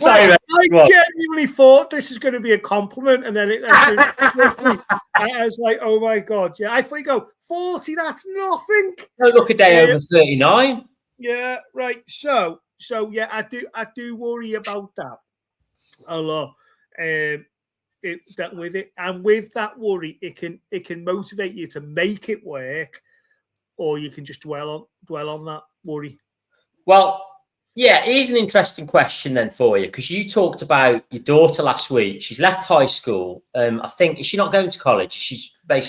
Sorry, mate. I genuinely thought this is going to be a compliment, and then I was like, oh my God. Yeah, I thought you go, 40, that's nothing. No, look, a day over 39. Yeah, right. So yeah, I do worry about that a lot. With that worry, it can motivate you to make it work, or you can just dwell on that worry. Well, yeah, here's an interesting question then for you, because you talked about your daughter last week. She's left high school. I think, is she not going to college? She's going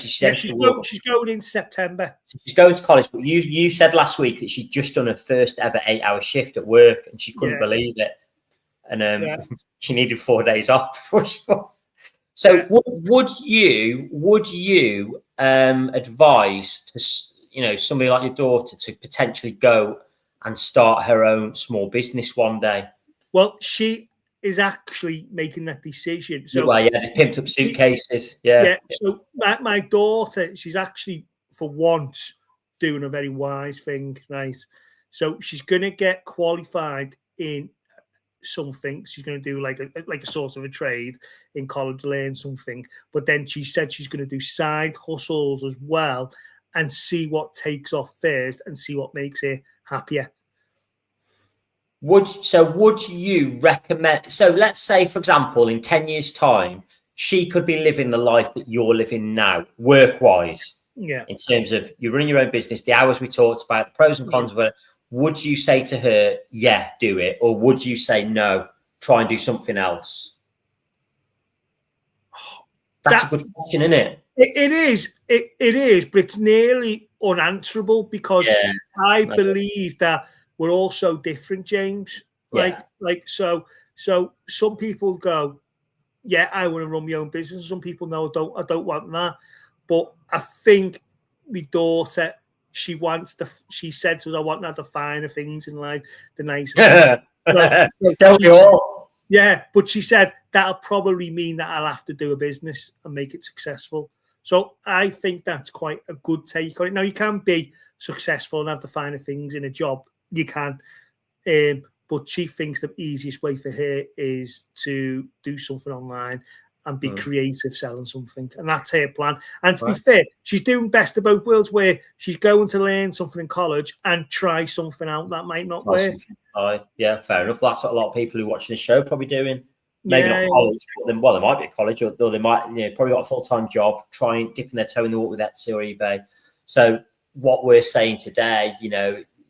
in September. She's going to college, but you said last week that she'd just done her first ever 8-hour shift at work, and she couldn't believe it, and she needed 4 days off before she. So, would you advise to somebody like your daughter to potentially go and start her own small business one day? Well, she is actually making that decision. So, they pimped up suitcases. So my daughter, she's actually for once doing a very wise thing, right? So she's going to get qualified in something. She's going to do like a sort of a trade in college, learn something. But then she said she's going to do side hustles as well and see what takes off first and see what makes her happier. Would you recommend? So let's say, for example, in 10 years' time, she could be living the life that you're living now, work-wise. Yeah. In terms of you running your own business, the hours we talked about, the pros and cons of it. Would you say to her, yeah, do it? Or would you say, no, try and do something else? That's a good question, isn't it? It is. It is, but it's nearly unanswerable, because I believe that we're all so different, James. So some people go, yeah, I want to run my own business. Some people know I don't want that. But I think my daughter, she said to us, I want her the finer things in life, the nicer things. Don't we all? Yeah, but she said that'll probably mean that I'll have to do a business and make it successful. So I think that's quite a good take on it. Now, you can be successful and have the finer things in a job. You can. But she thinks the easiest way for her is to do something online and be creative selling something. And that's her plan. And to be fair, she's doing best of both worlds, where she's going to learn something in college and try something out that might not work. Yeah, fair enough. That's what a lot of people who are watching the show probably doing. Maybe not college, but then, they might be at college, or they might probably got a full-time job, trying dipping their toe in the water with Etsy or eBay. So what we're saying today,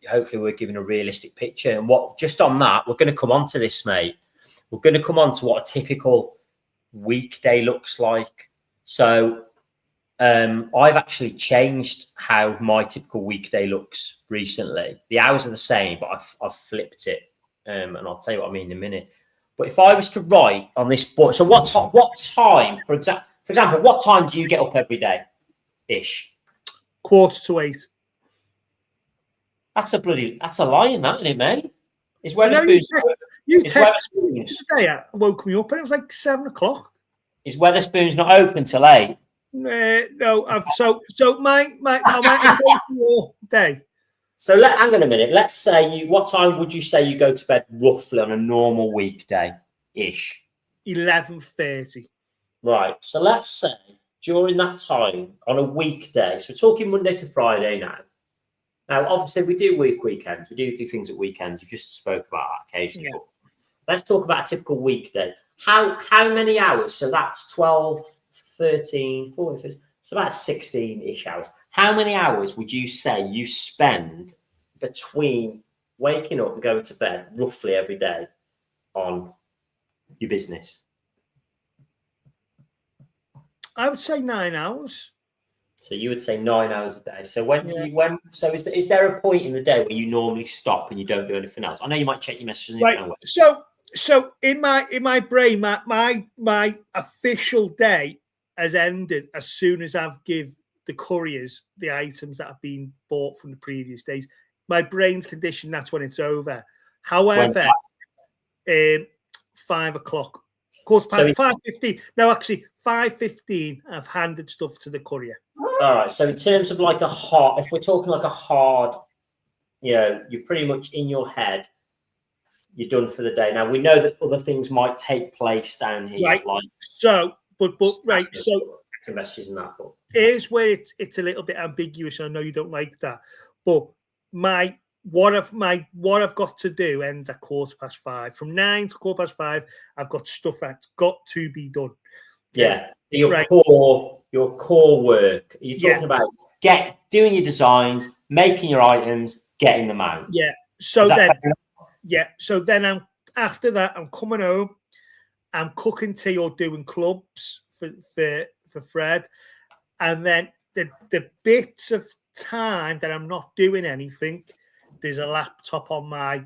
hopefully we're giving a realistic picture. And just on that, we're going to come on to this, mate. We're going to come on to what a typical weekday looks like. So I've actually changed how my typical weekday looks recently. The hours are the same, but I've flipped it. And I'll tell you what I mean in a minute. But if I was to write on this board, so what time, for example, what time do you get up every day, ish? 7:45. That's a lie in that, isn't it, mate? It's Weatherspoons. You text me today, woke me up and it was like 7:00. Is Weatherspoons not open till 8? No. So my day. So hang on a minute. Let's say what time would you say you go to bed roughly on a normal weekday ish? 11:30. Right. So let's say during that time on a weekday. So we're talking Monday to Friday now. Now, obviously, we do weekends. We do things at weekends. You just spoke about that occasionally. Yeah. Let's talk about a typical weekday. How many hours? So that's 12, 13, 14, so about 16-ish hours. How many hours would you say you spend between waking up and going to bed roughly every day on your business? I would say 9 hours. So you would say 9 hours a day. So is there a point in the day where you normally stop and you don't do anything else? I know you might check your messages. Right. So in my brain, my official day has ended as soon as I've give the couriers the items that have been bought from the previous days. My brain's conditioned, that's when it's over. However, 5 o'clock. Of course, 5:15. No, actually, 5:15, I've handed stuff to the courier. All right. So in terms of like if we're talking like a hard, you're pretty much in your head, you're done for the day. Now, we know that other things might take place down here. Right. Like so messages and that. But here's where it's a little bit ambiguous. I know you don't like that, but what I've got to do ends at 5:15. From 9 to 5:15, I've got stuff that's got to be done. Yeah, your core work. You're talking about doing your designs, making your items, getting them out. Yeah. So then after that, I'm coming home. I'm cooking tea or doing clubs for Fred, and then the bits of time that I'm not doing anything, there's a laptop on my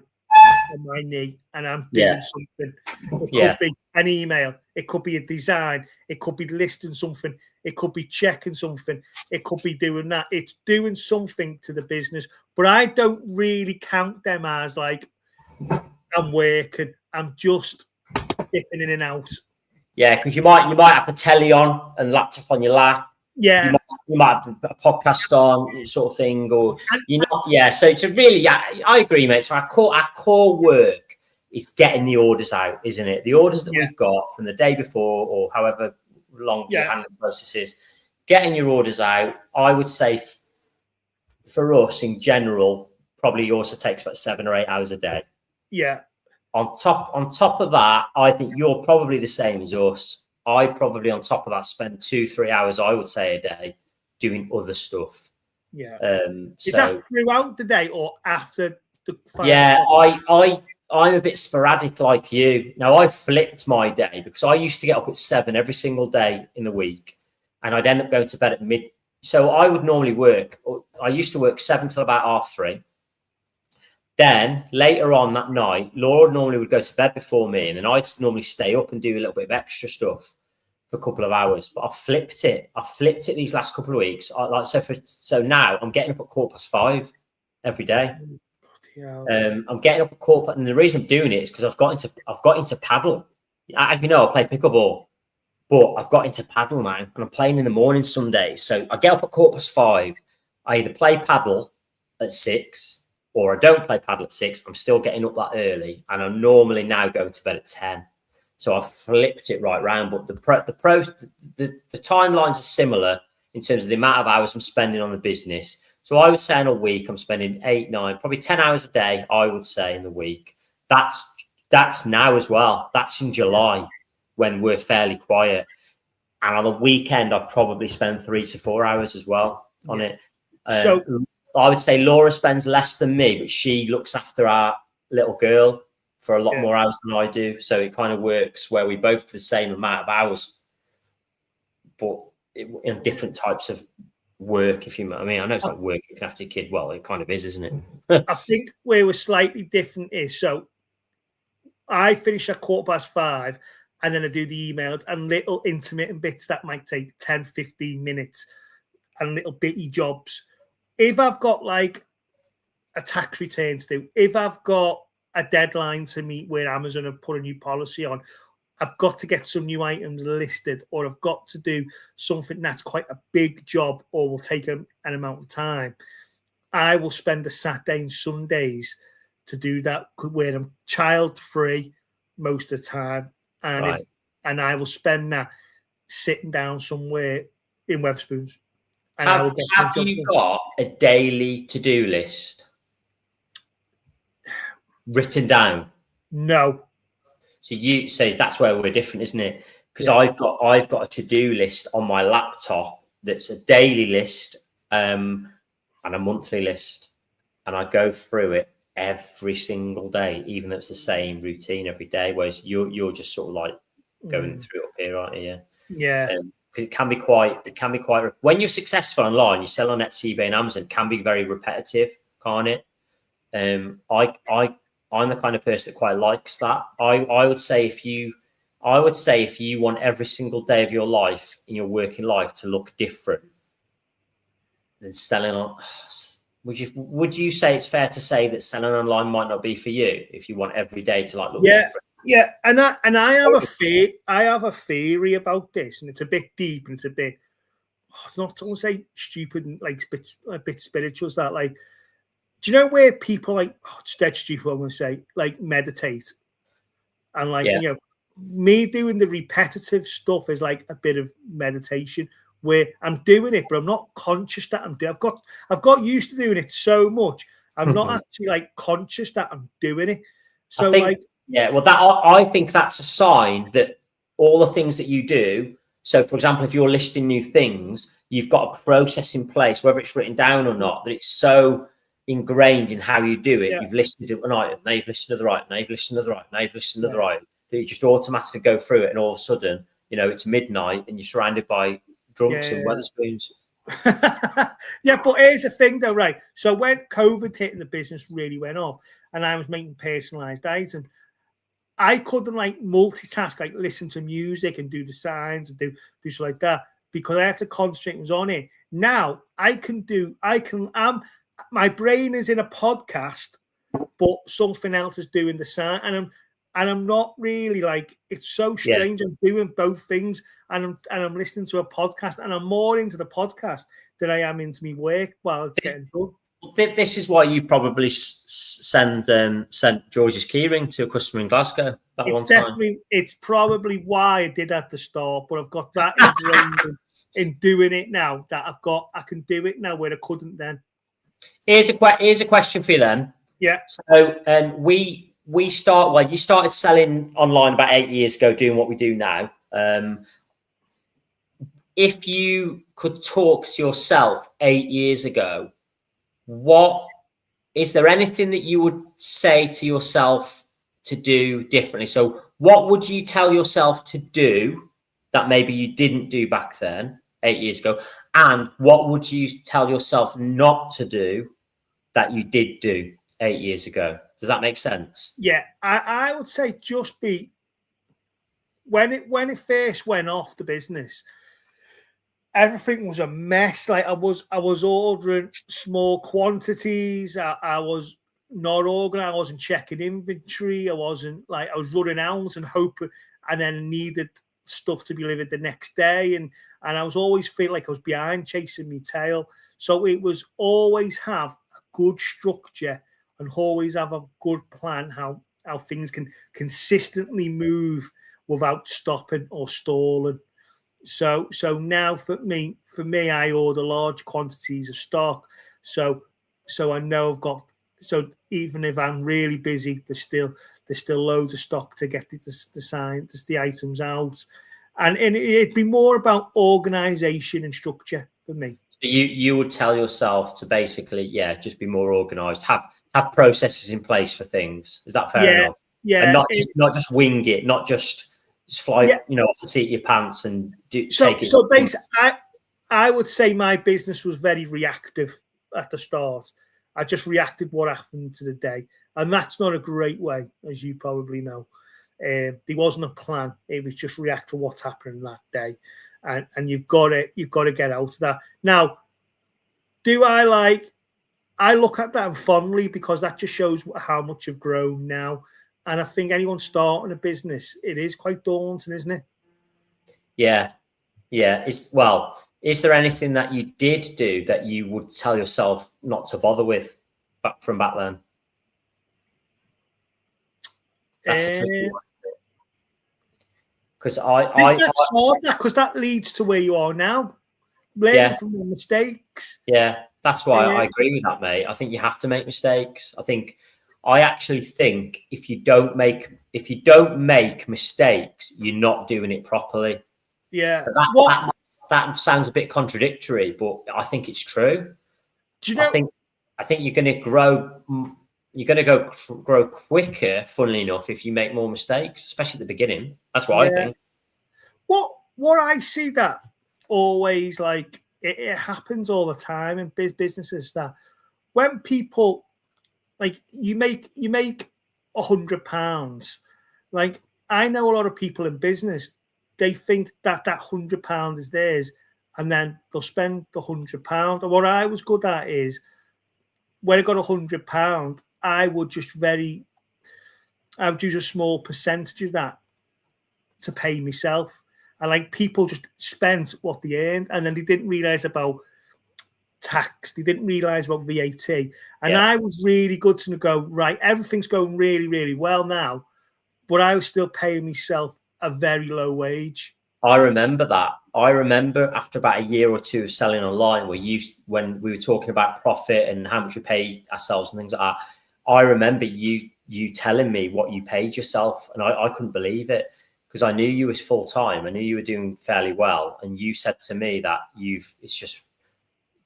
knee, and I'm doing something. It could be an email, it could be a design, it could be listing something, it could be checking something, it could be doing that. It's doing something to the business, but I don't really count them as like I'm working. I'm just dipping in and out. Yeah, because you might have the telly on and laptop on your lap. Yeah, you might have a podcast on, sort of thing, or So it's I agree, mate. So our core work is getting the orders out, isn't it? The orders that we've got from the day before, or however long the handling process is, getting your orders out. I would say for us in general, probably also takes about 7 or 8 hours a day. Yeah. On top of that, I think you're probably the same as us. I probably on top of that spend 2-3 hours, I would say, a day doing other stuff. Yeah. Is that throughout the day or after the? I'm a bit sporadic like you. Now I flipped my day because I used to get up at 7 every single day in the week, and I'd end up going to bed at mid. So I would normally work. I used to work 7 till about 3:30. Then later on that night, Laura normally would go to bed before me, and then I'd normally stay up and do a little bit of extra stuff for a couple of hours. But I flipped it. These last couple of weeks. So now I'm getting up at 5:15 every day. I'm getting up at quarter, and the reason I'm doing it is because I've got into paddle. As you know, I play pickleball, but I've got into paddle now, and I'm playing in the morning some days. So I get up at 5:15. I either play paddle at 6, or I don't play paddle at 6. I'm still getting up that early, and I'm normally now going to bed at 10. So I've flipped it right round. But the timelines are similar in terms of the amount of hours I'm spending on the business. So I would say in a week, I'm spending 8, 9, probably 10 hours a day, I would say, in the week. That's now as well. That's in July when we're fairly quiet. And on the weekend, I probably spend 3 to 4 hours as well on it. So I would say Laura spends less than me, but she looks after our little girl for a lot more hours than I do. So it kind of works where we both do the same amount of hours, but in different types of work, if you know what I mean. I know it's not work looking after your kid. Well, it kind of is, isn't it? I think where we're slightly different is, so I finish at 5:15, and then I do the emails and little intermittent bits that might take 10, 15 minutes and little bitty jobs. If I've got like a tax return to do, if I've got a deadline to meet where Amazon have put a new policy on, I've got to get some new items listed, or I've got to do something that's quite a big job or will take an amount of time, I will spend the Saturday and Sundays to do that, where I'm child free most of the time. And and I will spend that sitting down somewhere in Wetherspoons. And have you got a daily to-do list written down? No. So that's where we're different, isn't it? Because I've got a to-do list on my laptop that's a daily list and a monthly list, and I go through it every single day, even though it's the same routine every day. Whereas you're just sort of like going through it up here, aren't you? Yeah. Because it can be quite. When you're successful online, you sell on Etsy, eBay, and Amazon. It can be very repetitive, can't it? I'm the kind of person that quite likes that. I would say if you want every single day of your life in your working life to look different, then selling on. Would you say it's fair to say that selling online might not be for you if you want every day to like look different? Yeah, and I have a theory about this, and it's a bit deep, and it's a bit, it's not to say stupid and like a bit spiritual. Is that like, do you know where people like, it's dead stupid, I'm going to say, like meditate, and like you know, me doing the repetitive stuff is like a bit of meditation where I'm doing it, but I'm not conscious that I'm doing. I've got used to doing it so much, I'm not actually like conscious that I'm doing it. So I think that's a sign that all the things that you do. So, for example, if you're listing new things, you've got a process in place, whether it's written down or not, that it's so ingrained in how you do it. You've listed it one item, now you've listed another item, now you've listed another item, now you've listed another item, that you just automatically go through it, and all of a sudden, you know, it's midnight and you're surrounded by drunks and Wetherspoons. But here's the thing though, right? So when COVID hit and the business really went off, and I was making personalized items, I couldn't like multitask, like listen to music and do the signs and do stuff like that, because I had to concentrate on it. Now my brain is in a podcast, but something else is doing the sound, and I'm not really like, it's so strange. I'm doing both things, and I'm listening to a podcast, and I'm more into the podcast than I am into my work while it's getting done. This is why you probably sent George's keyring to a customer in Glasgow that one time. It's probably why I did at the start, but I've got that ingrained in doing it now, that I can do it now where I couldn't then. Here's a question for you then. Yeah. So you started selling online about 8 years ago, doing what we do now. If you could talk to yourself 8 years ago, is there anything that you would say to yourself to do differently? So what would you tell yourself to do that maybe you didn't do back then 8 years ago? And what would you tell yourself not to do that you did do 8 years ago. Does that make sense? Yeah, I would say just be when it first went off the business, everything was a mess. Like I was ordering small quantities. I was not organized. I wasn't checking inventory. I was running out and hoping, and then needed stuff to be delivered the next day. And I was always feeling like I was behind, chasing my tail. So it was always have a good structure and always have a good plan how things can consistently move without stopping or stalling. So now for me, I order large quantities of stock. So I know I've got. So even if I'm really busy, there's still loads of stock to get the items out, and it'd be more about organisation and structure for me. So you would tell yourself to basically, just be more organised, have processes in place for things. Is that fair enough? Yeah, and not just wing it, not just fly, off the seat of your pants and take it. So basically, I would say my business was very reactive at the start. I just reacted what happened to the day, and that's not a great way, as you probably know. There wasn't a plan; it was just react to what's happening that day, and you've got to get out of that. Now, I look at that fondly because that just shows how much you've grown now. And I think anyone starting a business, it is quite daunting, isn't it? Yeah. Is there anything that you did do that you would tell yourself not to bother with from back then? That's a tricky one. Because because that leads to where you are now, learning from your mistakes. Yeah, that's why I agree with that, mate. I think you have to make mistakes. I actually think if you don't make mistakes, you're not doing it properly. Yeah, that sounds a bit contradictory, but I think it's true. Do you know? I think you're going to grow. You're going to grow quicker, funnily enough, if you make more mistakes, especially at the beginning. That's what I think. What I see that always like it happens all the time in businesses that when people like you make £100. Like I know a lot of people in business, they think that £100 is theirs, and then they'll spend the £100. And what I was good at is when I got £100, I would use a small percentage of that to pay myself. And like people just spent what they earned, and then they didn't realize about tax. They didn't realize about VAT. And I was really good to go, right, everything's going really, really well now, but I was still paying myself a very low wage. I remember that. I remember after about a year or two of selling online, when we were talking about profit and how much we pay ourselves and things like that, I remember you telling me what you paid yourself, and I couldn't believe it because I knew you was full time. I knew you were doing fairly well, and you said to me that it's just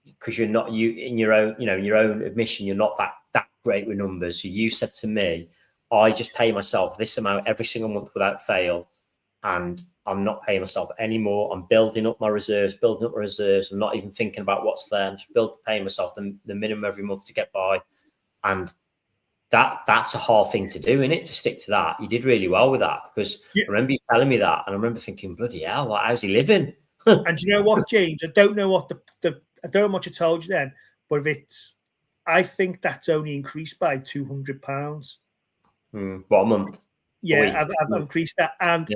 because you're not in your own admission, you're not that great with numbers. So you said to me, I just pay myself this amount every single month without fail, and I'm not paying myself anymore. I'm building up my reserves. I'm not even thinking about what's there. I'm just paying myself the minimum every month to get by. And that's a hard thing to do, innit? To stick to that. You did really well with that because I remember you telling me that, and I remember thinking, bloody hell, how's he living? And you know what, James? I don't know what I don't know what I told you then, but I think that's only increased by £200. What, a month? Yeah, I've increased that, and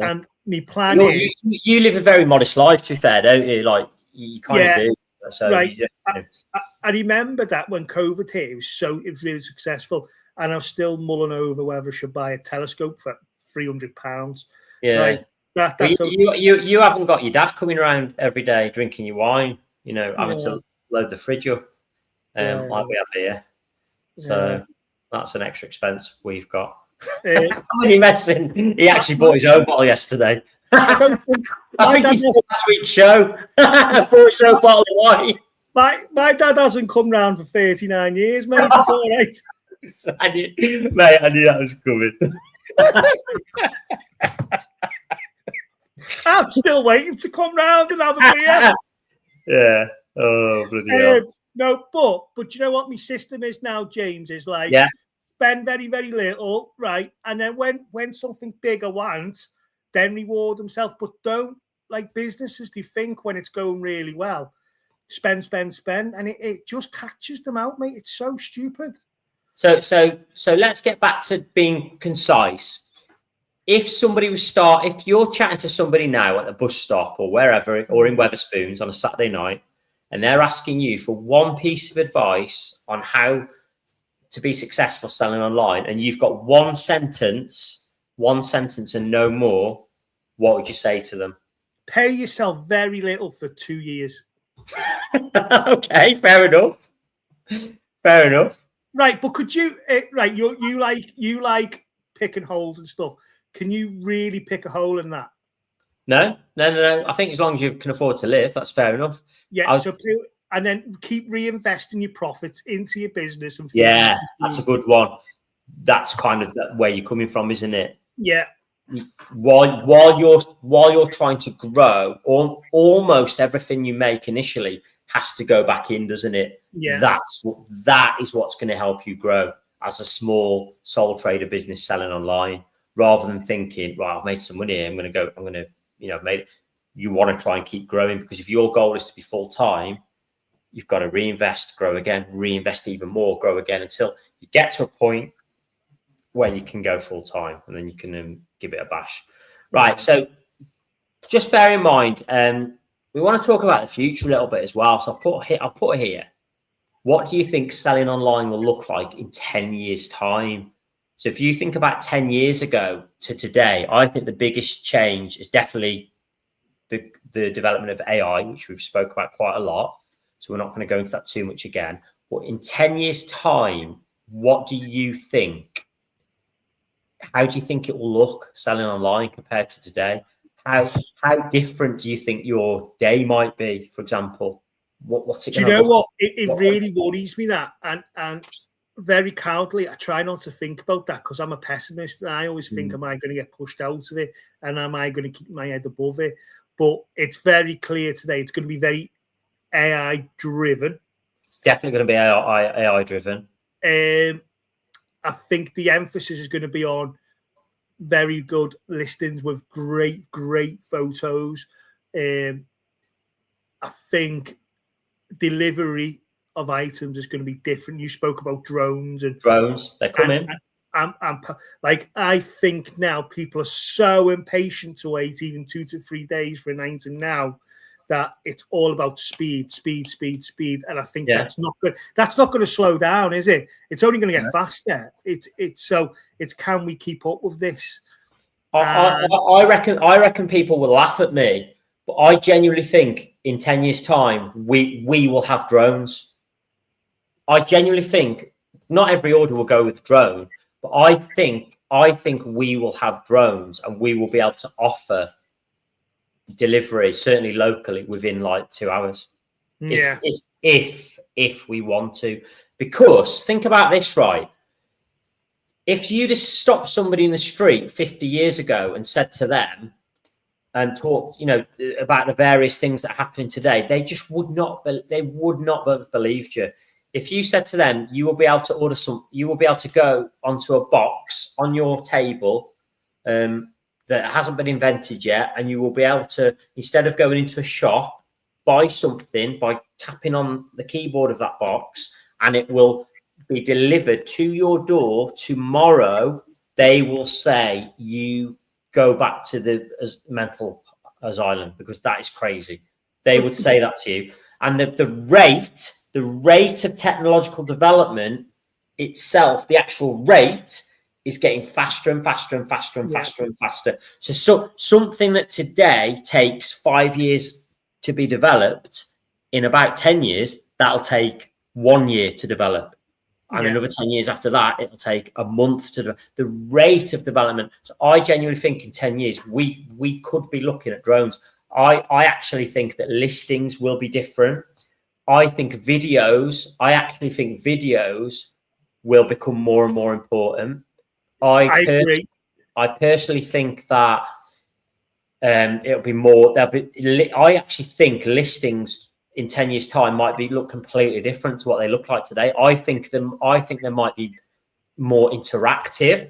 my plan is you live a very modest life. To be fair, don't you? Like you kind of do. So right. I remember that when COVID hit, it was really successful, and I was still mulling over whether I should buy a telescope for £300. Yeah, right? You haven't got your dad coming around every day drinking your wine. Having to load the fridge up, like we have here. So that's an extra expense we've got. How many messing? He actually bought his own bottle yesterday. I think he said last week's show. Bought his own bottle of wine. My dad hasn't come round for 39 years, mate. It's all right. I knew that was coming. I'm still waiting to come round and have a beer. Yeah. Oh, bloody hell. No, but you know what my system is now, James, is like spend very, very little, right? And then when something bigger wants, then reward themselves. But don't, like businesses, they think when it's going really well, spend, and it just catches them out, mate. It's so stupid. So let's get back to being concise. If you're chatting to somebody now at the bus stop or wherever, or in Wetherspoons on a Saturday night, and they're asking you for one piece of advice on how to be successful selling online, and you've got one sentence and no more, what would you say to them? Pay yourself very little for 2 years. Okay, fair enough. Right, but could you? Right, you like picking holes and stuff. Can you really pick a hole in that? No. I think as long as you can afford to live, that's fair enough. Yeah. And then keep reinvesting your profits into your business. And that's a good one. That's kind of where you're coming from, isn't it? Yeah. While you're trying to grow, almost everything you make initially has to go back in, doesn't it? Yeah. That is what's going to help you grow as a small sole trader business selling online, rather than thinking, right, I've made some money here, you want to try and keep growing, because if your goal is to be full time, you've got to reinvest, grow again, reinvest even more, grow again, until you get to a point where you can go full time, and then you can give it a bash. Right. So just bear in mind, we want to talk about the future a little bit as well. So I've put here. What do you think selling online will look like in 10 years' time? So if you think about 10 years ago to today, I think the biggest change is definitely the development of AI, which we've spoke about quite a lot. So we're not going to go into that too much again. But in 10 years' time, what do you think? How do you think it will look selling online compared to today? How different do you think your day might be, for example? What's it going to look? Do you know what? It really worries me that, and very cowardly, I try not to think about that, because I'm a pessimist, and I always think, am I going to get pushed out of it, and am I going to keep my head above it? But it's very clear today it's going to be very AI driven. It's definitely going to be AI driven. I think the emphasis is going to be on very good listings with great photos. I think delivery of items is going to be different. You spoke about drones, they're coming. I think now people are so impatient to wait even 2 to 3 days for an item now, that it's all about speed. And I think that's not good. That's not going to slow down, is it? It's only going to get faster. It's can we keep up with this? I reckon people will laugh at me, but I genuinely think in 10 years' time we will have drones. I genuinely think not every order will go with drone, but I think we will have drones, and we will be able to offer delivery, certainly locally, within like 2 hours. Yeah. If we want to. Because think about this, right? If you just stopped somebody in the street 50 years ago and said to them and talked, about the various things that are happening today, they just would not have believed you. If you said to them, you will be able to go onto a box on your table that hasn't been invented yet, and you will be able to, instead of going into a shop, buy something by tapping on the keyboard of that box, and it will be delivered to your door tomorrow. They will say you go back to the mental asylum, because that is crazy. They would say that to you. And the rate of technological development itself, the actual rate, is getting faster and faster and faster and faster and faster. So something that today takes 5 years to be developed, in about 10 years, that'll take 1 year to develop. And another 10 years after that, it'll take a month to the rate of development. So I genuinely think in 10 years, we could be looking at drones. I actually think that listings will be different. I actually think videos will become more and more important. I agree. I personally think that it'll be more. I actually think listings in 10 years' time might look completely different to what they look like today. I think there might be more interactive.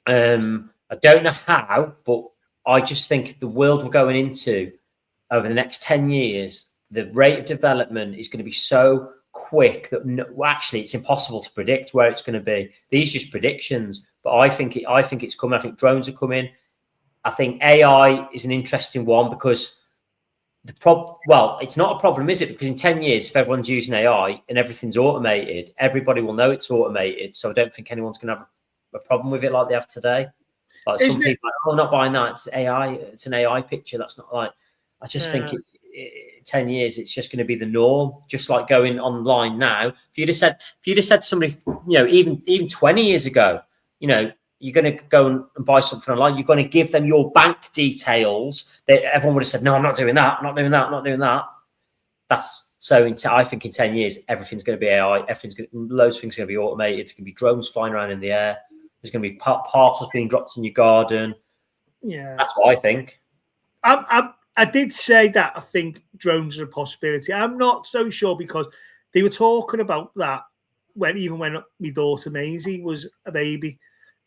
I don't know how, but I just think the world we're going into over the next 10 years, the rate of development is going to be so quick that actually it's impossible to predict where it's going to be. These are just predictions, but I think it's coming. I think drones are coming. I think AI is an interesting one because it's not a problem, is it? Because in 10 years, if everyone's using AI and everything's automated, everybody will know it's automated. So I don't think anyone's going to have a problem with it like they have today. Like some people are like, oh, I'm not buying that. It's AI. It's an AI picture. That's not like. I just think 10 years, it's just going to be the norm. Just like going online now. If you'd have said to somebody, even 20 years ago, you're going to go and buy something online, you're going to give them your bank details. Everyone would have said, no, I'm not doing that. I'm not doing that. I'm not doing that. That's so. I think in 10 years, everything's going to be AI. Loads of things are going to be automated. It's going to be drones flying around in the air. There's going to be parcels being dropped in your garden. Yeah, that's what I think. I did say that I think drones are a possibility. I'm not so sure because they were talking about that when my daughter Maisie was a baby,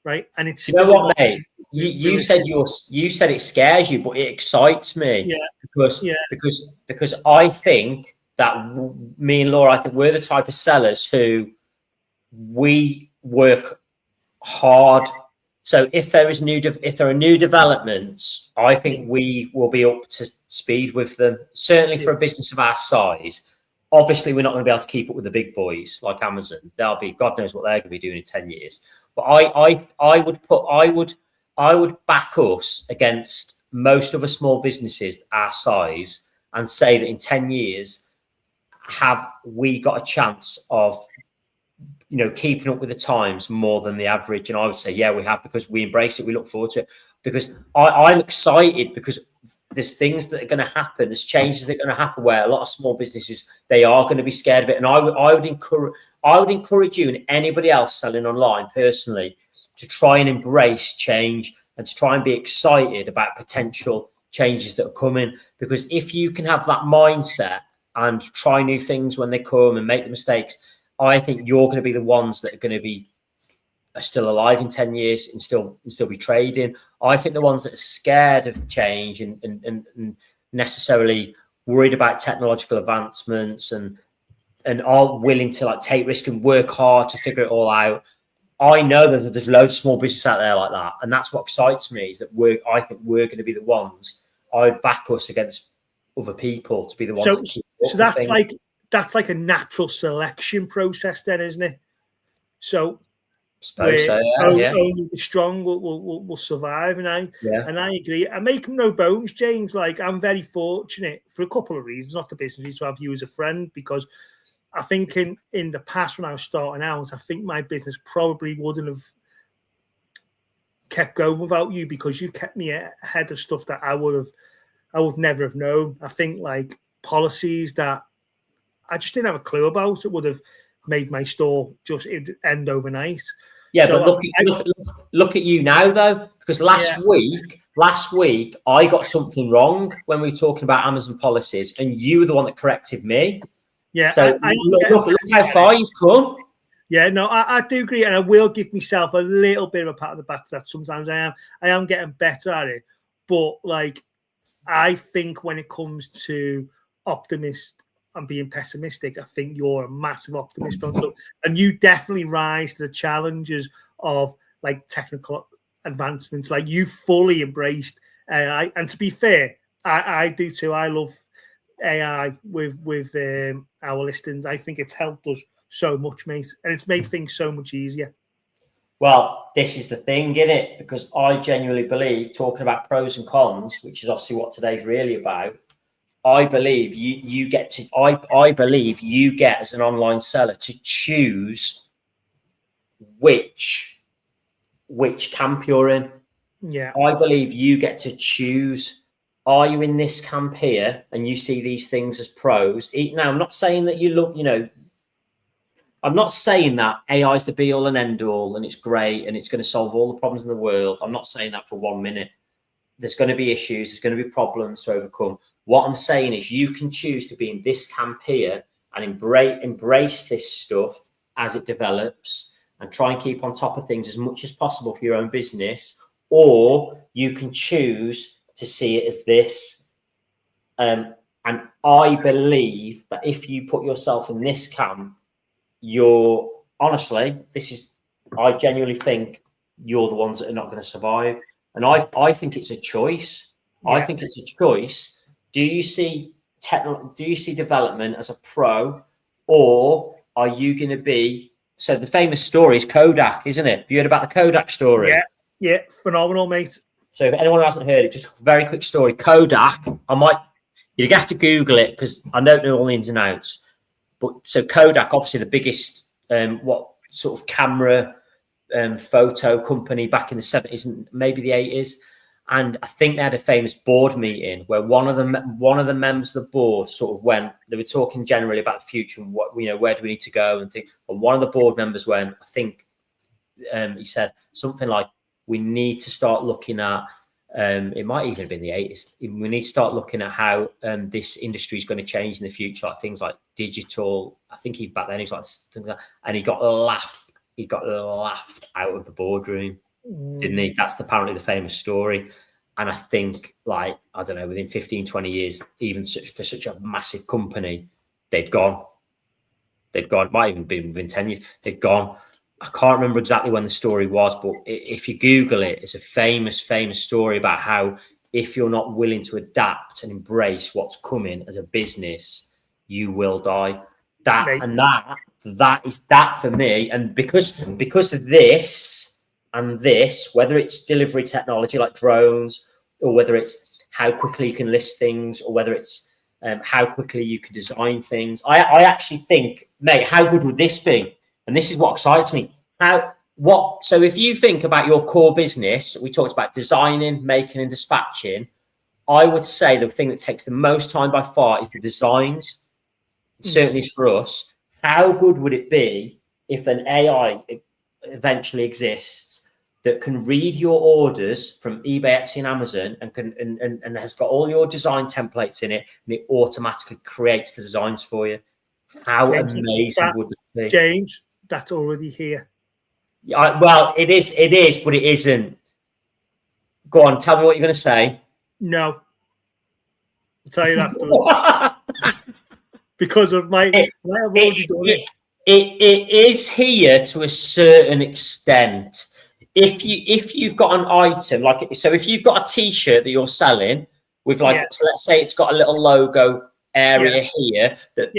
right? And it's what, mate? You said it scares you, but it excites me. Yeah. Because I think that me and Laura, I think we're the type of sellers who we work hard. So if there are new developments, I think we will be up to speed with them. Certainly for a business of our size. Obviously, we're not going to be able to keep up with the big boys like Amazon. They'll be, God knows what they're going to be doing in 10 years. But I would back us against most other small businesses our size and say that in 10 years, have we got a chance of keeping up with the times more than the average? And I would say, yeah, we have, because we embrace it. We look forward to it because I'm excited because there's things that are going to happen. There's changes that are going to happen where a lot of small businesses, they are going to be scared of it. And I would encourage you and anybody else selling online personally to try and embrace change and to try and be excited about potential changes that are coming. Because if you can have that mindset and try new things when they come and make the mistakes, I think you're going to be the ones that are going to be still alive in 10 years and still be trading. I think the ones that are scared of change and necessarily worried about technological advancements and are willing to take risk and work hard to figure it all out. I know that there's loads of small business out there like that, and that's what excites me. Is that I think we're going to be the ones. I would back us against other people to be the ones. So that's like a natural selection process, then, isn't it? So, suppose so, yeah. Only the strong will survive, and I agree. I make no bones, James. I'm very fortunate for a couple of reasons, not the business, to have you as a friend, because I think in the past when I was starting out, I think my business probably wouldn't have kept going without you, because you kept me ahead of stuff that I would never have known. I think policies that I just didn't have a clue about, it would have made my store just end overnight. Yeah, so but look at you now, though, because last week I got something wrong when we were talking about Amazon policies, and you were the one that corrected me. Yeah. So look how far you've come. Yeah, no, I do agree, and I will give myself a little bit of a pat on the back for that. Sometimes I am getting better at it, but I think when it comes to optimist and being pessimistic, I think you're a massive optimist on stuff, and you definitely rise to the challenges of technical advancements. You fully embraced AI, and to be fair, I do too. I love AI with our listings. I think it's helped us so much, mate, and it's made things so much easier. Well, this is the thing, isn't it? Because I genuinely believe, talking about pros and cons, which is obviously what today's really about, I believe you get to. I believe you get as an online seller to choose which camp you're in. Yeah, I believe you get to choose. Are you in this camp here, and you see these things as pros? Now, I'm not saying that you look. I'm not saying that AI is the be all and end all, and it's great, and it's going to solve all the problems in the world. I'm not saying that for 1 minute. There's going to be issues. There's going to be problems to overcome. What I'm saying is you can choose to be in this camp here and embrace this stuff as it develops and try and keep on top of things as much as possible for your own business, or you can choose to see it as this. And I believe that if you put yourself in this camp, you're honestly, I genuinely think you're the ones that are not going to survive. And I think it's a choice. Yeah. I think it's a choice. Do you see development as a pro, or are you going to be? So the famous story is Kodak, isn't it? Have you heard about the Kodak story? Yeah, phenomenal, mate. So if anyone hasn't heard it, just a very quick story. Kodak, you'd have to Google it because I don't know all the ins and outs. But so Kodak, obviously the biggest what sort of camera photo company back in the 70s and maybe the 80s. And I think they had a famous board meeting where one of the members of the board sort of went, they were talking generally about the future and what, where do we need to go and things. And one of the board members went, I think he said something like, we need to start looking at, it might even have been the 80s. We need to start looking at how this industry is going to change in the future, like things like digital. I think back then he was like, and he got laughed. He got laughed out of the boardroom, didn't he? That's apparently the famous story. And I think, like, I don't know, within 15, 20 years, even for such a massive company, they'd gone. It might even be within 10 years. They'd gone. I can't remember exactly when the story was, but if you Google it, it's a famous story about how if you're not willing to adapt and embrace what's coming as a business, you will die. That is for me. And because of this and this, whether it's delivery technology like drones, or whether it's how quickly you can list things, or whether it's how quickly you can design things, I actually think, mate, how good would this be? And this is what excites me. So if you think about your core business, we talked about designing, making, and dispatching. I would say the thing that takes the most time by far is the designs. It certainly is for us. How good would it be if an AI eventually exists that can read your orders from eBay, Etsy, and Amazon, and has got all your design templates in it, and it automatically creates the designs for you? How amazing would that be? James, that's already here. Yeah, well, it is, but it isn't. Go on, tell me what you're going to say. No. I'll tell you that. Because of I've already done it. It is here to a certain extent. If you've got an item, if you've got a T-shirt that you're selling with so let's say it's got a little logo area here that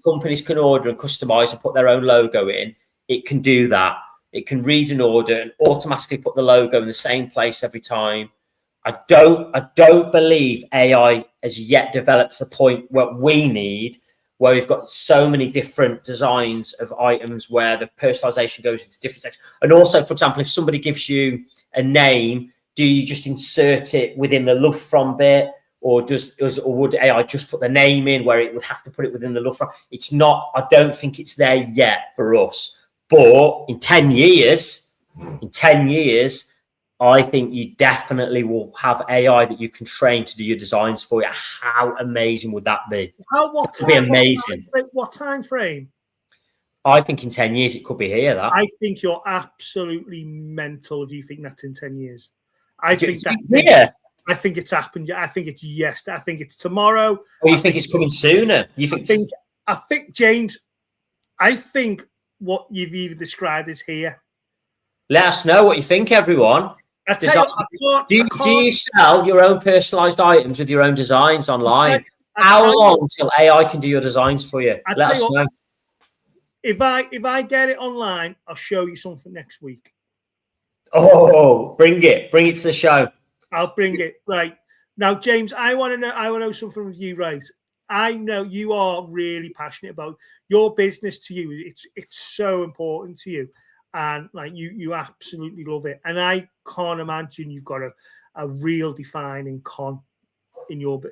companies can order and customize and put their own logo in, it can do that. It can read an order and automatically put the logo in the same place every time. I don't believe AI has yet developed to the point where we need, where we've got so many different designs of items where the personalization goes into different sections. And also, for example, if somebody gives you a name, do you just insert it within the love from bit? Or would AI just put the name in where it would have to put it within the love from? It's not. I don't think it's there yet for us. But in 10 years, I think you definitely will have AI that you can train to do your designs for you. How amazing would that be? It would be amazing. What time frame? I think in 10 years it could be here. I think you're absolutely mental if you think that's in 10 years. I think it's happened. I think it's yesterday. I think it's tomorrow. Or you think it's coming sooner? I think, James, what you've even described is here. Let us know what you think, everyone. Do you sell your own personalized items with your own designs online? How long till AI can do your designs for you? Let us know. If I get it online, I'll show you something next week. Oh, bring it to the show. I'll bring it. Right now, James, I want to know something with you, right? I know you are really passionate about your business. To you, it's so important to you, and like you absolutely love it. And I can't imagine you've got a real defining con in your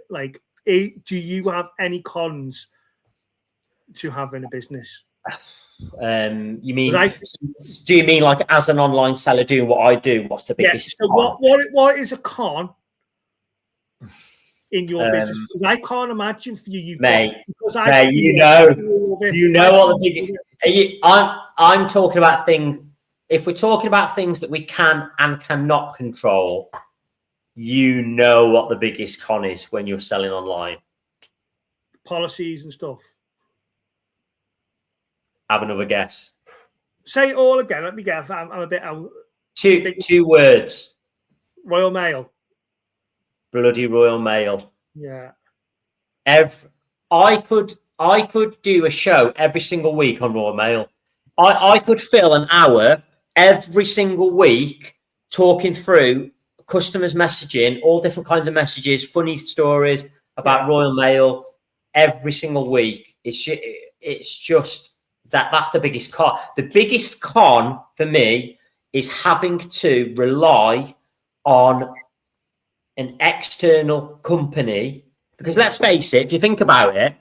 do you have any cons to having a business? You mean? Do you mean like as an online seller doing what I do? What's the biggest? So what is a con in your business? Because I can't imagine for you, mate. You know what the biggest. I'm talking about if we're talking about things that we can and cannot control, you know what the biggest con is when you're selling online. Policies and stuff. Have another guess. Say it all again. Let me guess. I'm a bit out. Two words. Royal Mail. Bloody Royal Mail. Yeah. I could do a show every single week on Royal Mail. I could fill an hour every single week talking through customers messaging, all different kinds of messages, funny stories about Royal Mail every single week. It's just that's the biggest con. The biggest con for me is having to rely on an external company, because let's face it, if you think about it,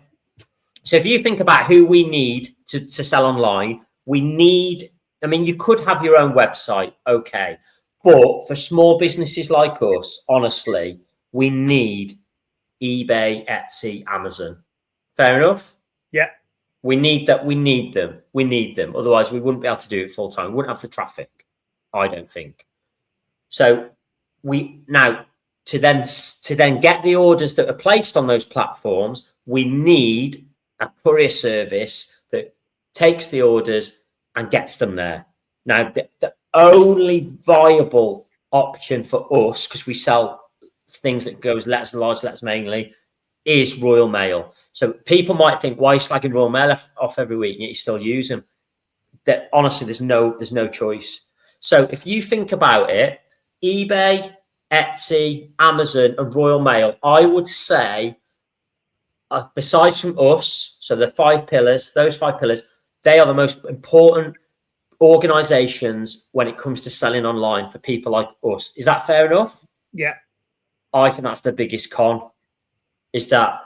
so if you think about who we need to sell online, we need, I mean, you could have your own website, okay, but for small businesses like us, honestly, we need eBay, Etsy, Amazon. Fair enough? Yeah. We need that. We need them. We need them. Otherwise, we wouldn't be able to do it full time. We wouldn't have the traffic, I don't think. So to then get the orders that are placed on those platforms, we need a courier service that takes the orders and gets them there. Now, the only viable option for us, because we sell things that goes letters large, letters mainly, is Royal Mail. So people might think, why are you slagging Royal Mail off every week and yet you still use them? That honestly, there's no choice. So if you think about it, eBay, Etsy, Amazon, and Royal Mail, I would say, besides from us, so the 5 pillars, those 5 pillars, they are the most important organizations when it comes to selling online for people like us. Is that fair enough? Yeah. I think that's the biggest con, is that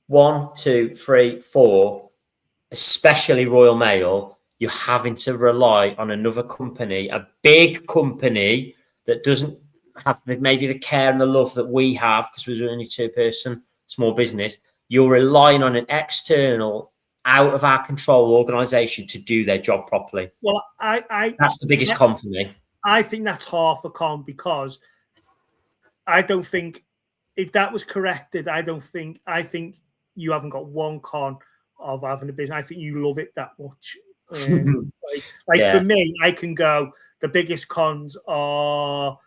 1, 2, 3, 4, especially Royal Mail, you're having to rely on another company, a big company that doesn't have maybe the care and the love that we have, because we're only 2-person small business. You're relying on an external, out of our control organization to do their job properly. Well, that's the biggest con for me. I think that's half a con, because I don't think, if that was corrected, I think you haven't got one con of having a business. I think you love it that much. For me, I can go, the biggest cons are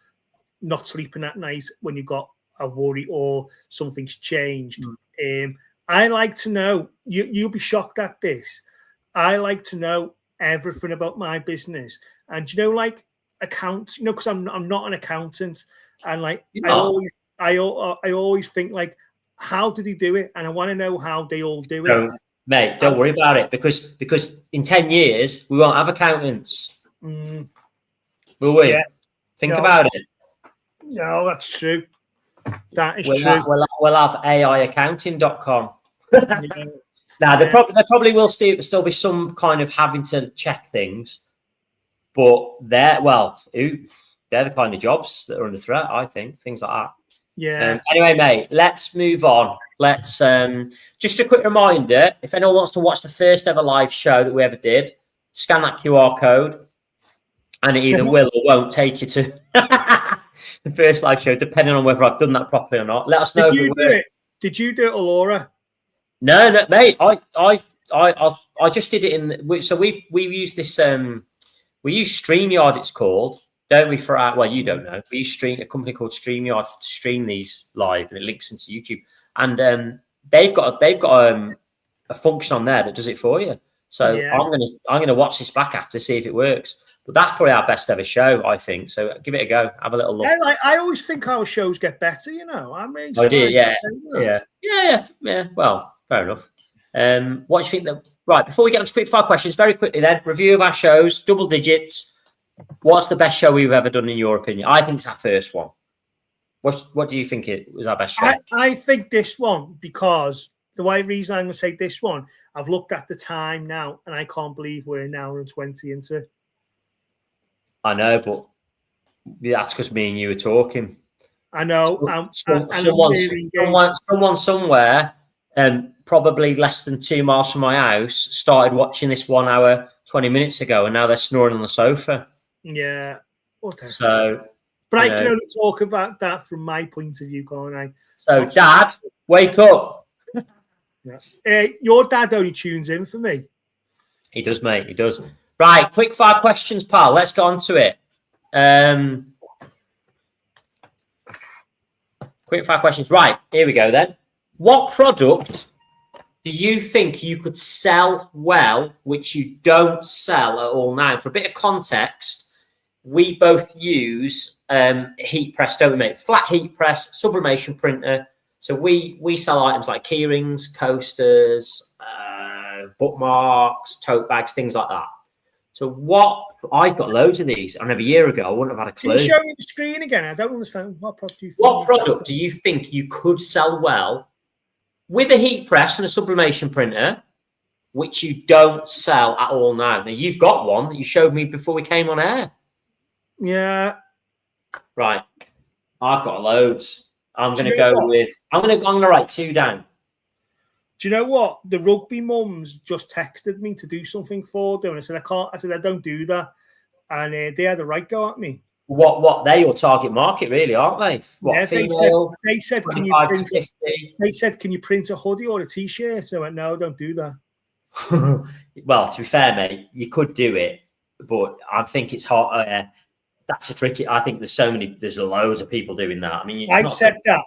not sleeping at night when you've got a worry or something's changed. I like to know, you'll be shocked at this, I like to know everything about my business. And like because I'm not an accountant, and like I always think, like, how did he do it? And I want to know how they all do it. Mate, don't worry about it, because in 10 years we won't have accountants. Will we? Yeah. Think about it. No, that's true. That is true. We'll have AIaccounting.com. Now, there probably will still be some kind of having to check things, but they're the kind of jobs that are under threat, I think, things like that. Yeah. Anyway, mate, let's move on. Let's just a quick reminder, if anyone wants to watch the first ever live show that we ever did, scan that QR code and it either will or won't take you to the first live show, depending on whether I've done that properly or not. Let us know. Did you do it, Laura? No, mate. I just did it so we use this we use StreamYard, it's called, don't we? You don't know. We use a company called StreamYard to stream these live, and it links into YouTube. And they've got a function on there that does it for you. So I'm gonna watch this back after to see if it works. But that's probably our best ever show, I think. So give it a go. Have a little look. Yeah, I always think our shows get better. I mean, yeah. Well, fair enough. What do you think? Right, before we get on to quick 5 questions, very quickly then, review of our shows, double digits. What's the best show we've ever done in your opinion? I think it's our first one. What do you think it was our best show? I think this one, because the reason I'm going to say this one, I've looked at the time now, and I can't believe we're an hour and 20 into it. I know, but that's because me and you were talking. I know. Someone somewhere probably less than 2 miles from my house, started watching this 1 hour, 20 minutes ago, and now they're snoring on the sofa. Yeah. Whatever. So, but I can only talk about that from my point of view, can't I? So, Dad, wake up. Yeah. Your dad only tunes in for me. He does, mate. He does. Right, quick 5 questions, pal. Let's go on to it. Quick 5 questions. Right, here we go then. What product do you think you could sell well, which you don't sell at all now? For a bit of context, we both use heat press, don't we, mate? Flat heat press, sublimation printer. So we sell items like key rings, coasters, bookmarks, tote bags, things like that. So I've got loads of these. I remember a year ago, I wouldn't have had a clue. Can you show me the screen again? I don't understand. What product do you think you could sell well with a heat press and a sublimation printer, which you don't sell at all now? Now, you've got one that you showed me before we came on air. Yeah. Right. I've got loads. I'm going to go with, I'm going to write 2 down. Do you know what? The rugby mums just texted me to do something for them. I said, I can't. I said, I don't do that. And they had a right go at me. What? They're your target market, really, aren't they? What, yeah, female? They said, can you print a hoodie or a t-shirt? So I went, no, don't do that. Well, to be fair, mate, you could do it, but I think it's hard. That's a tricky. I think there's loads of people doing that. I mean, I said that,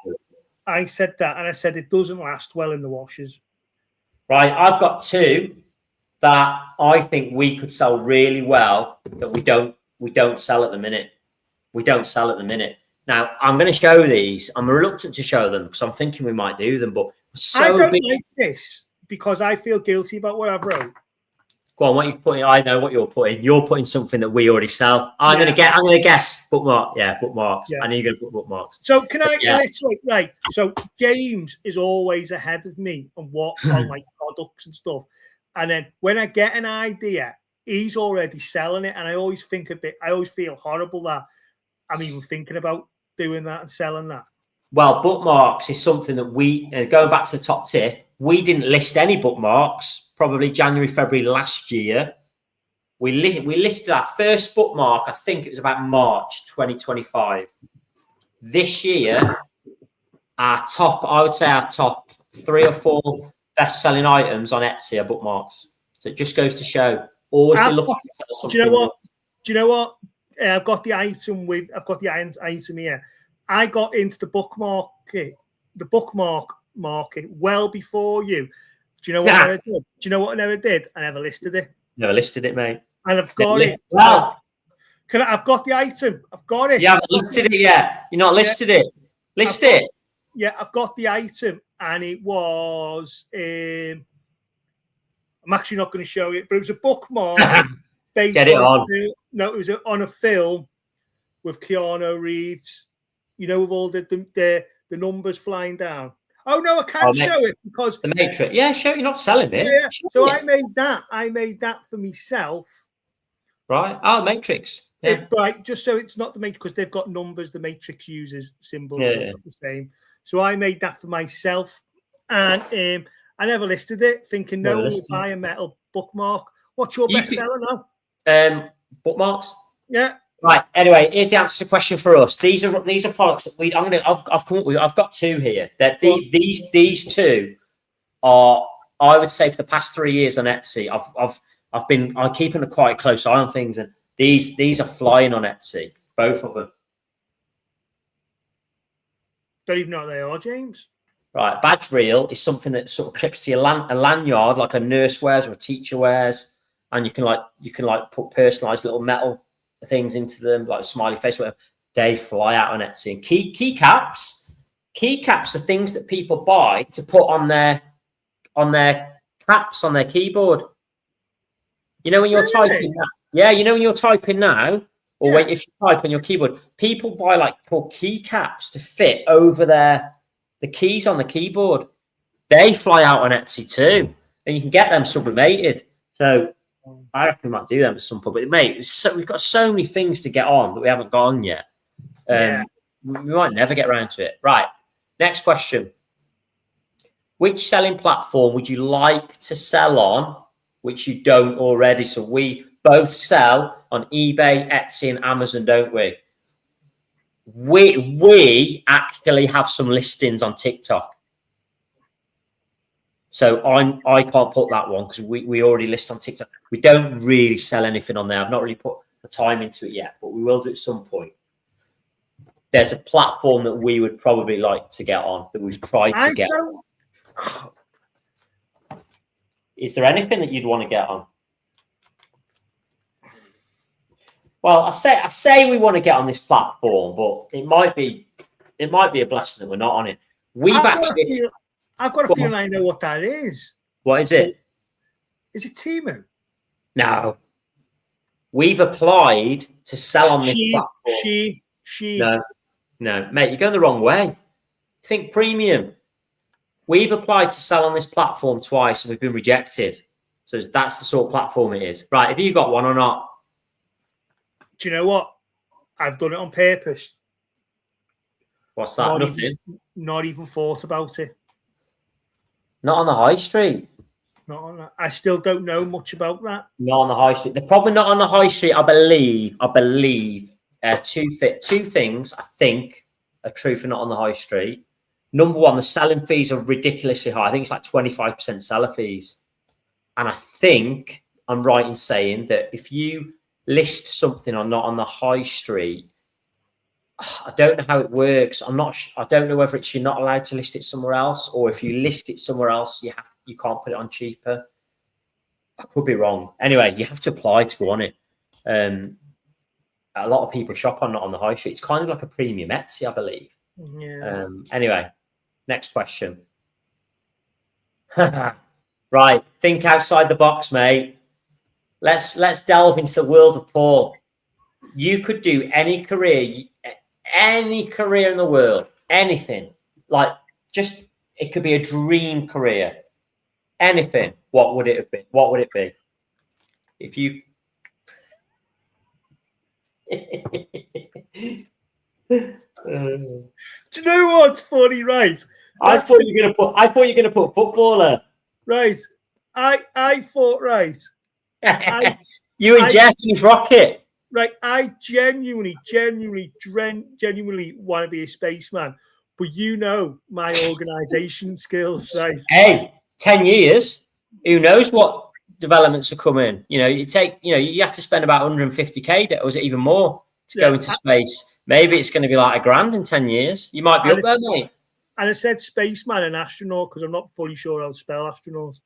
and I said it doesn't last well in the washers. Right, I've got 2 that I think we could sell really well that we don't sell at the minute. We don't sell at the minute. Now, I'm going to show these. I'm reluctant to show them because I'm thinking we might do them, but I don't like this because I feel guilty about what I've wrote. Go on, what you putting? I know what you're putting. You're putting something that we already sell. I'm going to guess bookmark. Yeah, bookmarks. Yeah. I know you're going to put bookmarks. So right. So James is always ahead of me on what on like products and stuff. And then when I get an idea, he's already selling it, and I always feel horrible that I'm even thinking about doing that and selling that. Well, bookmarks is something that we, going back to the top tip, we didn't list any bookmarks, probably January, February last year. We listed our first bookmark, I think it was about March 2025. This year, our top 3 or 4 best-selling items on Etsy are bookmarks. So it just goes to show, always be looking to sell something. Do you know what? I've got the item here. I got into the bookmark market well before you. Do you know what I never did? Do you know what I never did? I never listed it. Never listed it, mate. And I've got it. Well, I've got the item. I've got it. You haven't listed it yet. You're not listed it. List it. Yeah, I've got the item, and it was. I'm actually not going to show it, but it was a bookmark. Get it on. No, it was on a film with Keanu Reeves. You know, with all the numbers flying down. Oh no, I can't show it because the Matrix. Yeah, show. You're not selling it. Yeah. So I made that for myself. Right. Oh, Matrix. Yeah. Right. Just so it's not the Matrix because they've got numbers. The Matrix uses symbols. Yeah. So it's not the same. So I made that for myself, and I never listed it, thinking no one will buy a metal bookmark. What's your best seller now? Bookmarks. Yeah. Right. Anyway, here's the answer to the question for us. These are products that I've got 2 here. That these 2 are, I would say, for the past 3 years on Etsy. I'm keeping a quite close eye on things, and these are flying on Etsy. Both of them. Don't even know what they are, James. Right. Badge reel is something that sort of clips to your a lanyard, like a nurse wears or a teacher wears, and you can put personalized little metal things into them, like a smiley face, whatever. They fly out on Etsy. And keycaps are things that people buy to put on their caps on their keyboard. You know when you're typing now? Yeah, you know when you're typing now, or if you type on your keyboard, people buy like keycaps to fit over the keys on the keyboard. They fly out on Etsy too, and you can get them sublimated. So I reckon we might do them at some point. But mate, we've got so many things to get on that we haven't got on yet. We might never get around to it. Right. Next question. Which selling platform would you like to sell on, which you don't already? So we both sell on eBay, Etsy, and Amazon, don't we? We actually have some listings on TikTok. So I can't put that one because we already list on TikTok. We don't really sell anything on there. I've not really put the time into it yet, but we will do at some point. There's a platform that we would probably like to get on, that we've tried to get on. Is there anything that you'd want to get on? Well, I say we want to get on this platform, but it might be a blessing that we're not on it. I've got a feeling I know what that is. What is it? Is it Temu? No. We've applied to sell on this platform. No, mate, you're going the wrong way. Think premium. We've applied to sell on this platform twice and we've been rejected. So that's the sort of platform it is. Right, have you got one or not? Do you know what? I've done it on purpose. What's that? Nothing? Not even thought about it. Not on the high street? Not on that. I still don't know much about that. Not on the high street. They're probably not on the high street, I believe. Two things, I think, are true for not on the high street. Number one, the selling fees are ridiculously high. I think it's like 25% seller fees. And I think I'm right in saying that if you list something or not on the high street, I don't know how it works. I don't know whether it's you're not allowed to list it somewhere else, or if you list it somewhere else, you can't put it on cheaper. I could be wrong. Anyway, you have to apply to go on it. A lot of people shop on not on the high street. It's kind of like a premium Etsy, I believe. Yeah. Anyway, next question. Right, think outside the box, mate. Let's delve into the world of Paul. You could do any career in the world, anything. Like, just, it could be a dream career. Anything. What would it have been? What would it be? If you do you know what's funny, right? I thought you were gonna put footballer. Right. I thought, right. You and Jeffy's rocket. Right. I genuinely want to be a spaceman. But you know my organization skills, right? Hey, 10 years. Who knows what developments are coming? You know, you have to spend about 150K, or is it even more, to go into space? Maybe it's going to be like $1,000 in 10 years. You might be up there, mate. And I said spaceman and astronaut because I'm not fully sure how to spell astronaut.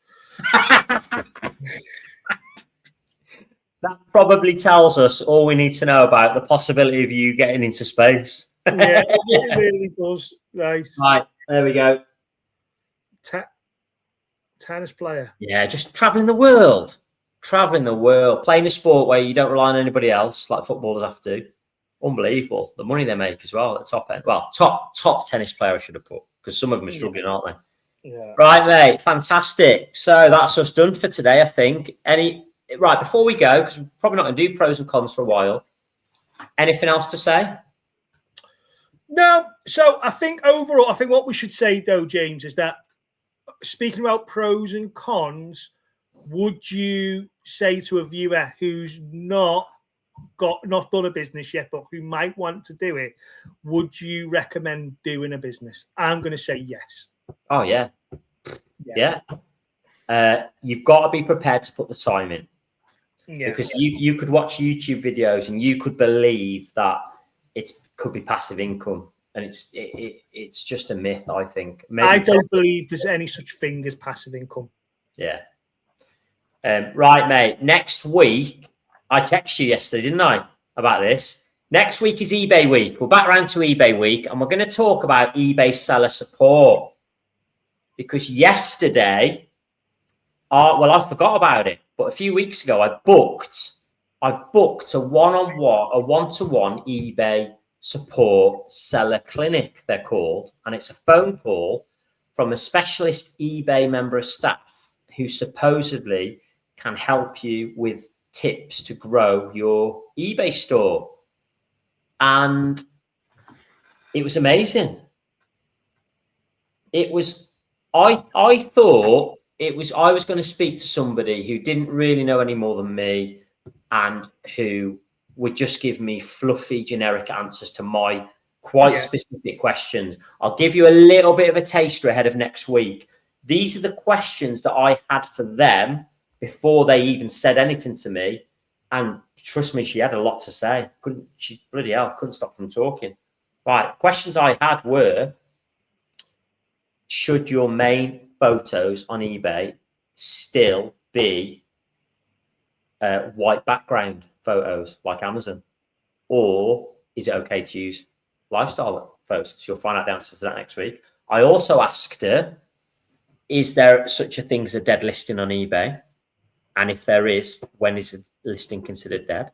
That probably tells us all we need to know about the possibility of you getting into space. Yeah, it really does. Right, there we go. Tennis player. Yeah, just traveling the world, playing a sport where you don't rely on anybody else, like footballers have to. Unbelievable, the money they make as well at the top end. Well, top tennis player I should have put, because some of them are struggling, aren't they? Yeah. Right, mate, fantastic. So that's us done for today, I think. Right, before we go, because we're probably not going to do pros and cons for a while, anything else to say? No. So I think overall, what we should say, though, James, is that speaking about pros and cons, would you say to a viewer who's not done a business yet, but who might want to do it, would you recommend doing a business? I'm going to say yes. Oh, yeah. You've got to be prepared to put the time in. Yeah. Because you could watch YouTube videos and you could believe that it could be passive income. And it's just a myth, I think. I don't believe there's any such thing as passive income. Yeah. Right, mate. Next week, I texted you yesterday, didn't I, about this? Next week is eBay week. We're back around to eBay week, and we're going to talk about eBay seller support. Because yesterday, I forgot about it, but a few weeks ago, I booked a one-to-one eBay support seller clinic, they're called, and it's a phone call from a specialist eBay member of staff who supposedly can help you with tips to grow your eBay store. And it was amazing. It was I thought I was going to speak to somebody who didn't really know any more than me and who would just give me fluffy, generic answers to my quite specific questions. I'll give you a little bit of a taster ahead of next week. These are the questions that I had for them before they even said anything to me. And trust me, she had a lot to say. Bloody hell, couldn't stop from talking. Right, questions I had were, should your main photos on eBay still be white background photos like Amazon? Or is it okay to use lifestyle photos? So you'll find out the answers to that next week. I also asked her, is there such a thing as a dead listing on eBay? And if there is, when is a listing considered dead?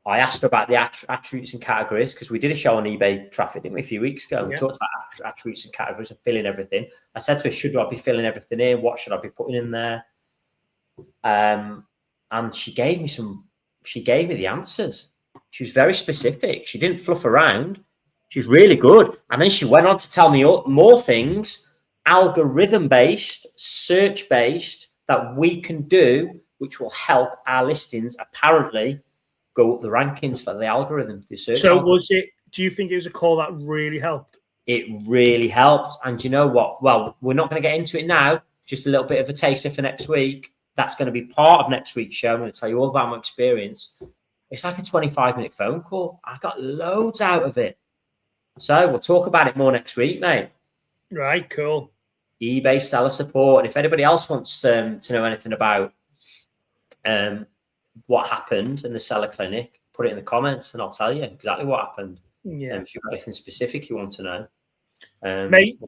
I asked her about the attributes and categories, because we did a show on eBay traffic, didn't we, a few weeks ago? We talked about attributes and categories and filling everything. I said to her, should I be filling everything in? What should I be putting in there? And she gave me the answers. She was very specific. She didn't fluff around. She's really good. And then she went on to tell me more things, algorithm-based, search-based, that we can do, which will help our listings apparently go up the rankings for the algorithm. The search algorithm. Do you think it was a call that really helped? It really helped. And you know what? Well, we're not going to get into it now. Just a little bit of a taster for next week. That's going to be part of next week's show. I'm going to tell you all about my experience. It's like a 25-minute phone call. I got loads out of it. So we'll talk about it more next week, mate. Right, cool. eBay seller support. And if anybody else wants to know anything about what happened in the seller clinic, put it in the comments and I'll tell you exactly what happened. Yeah. If you've got anything specific you want to know. Mate,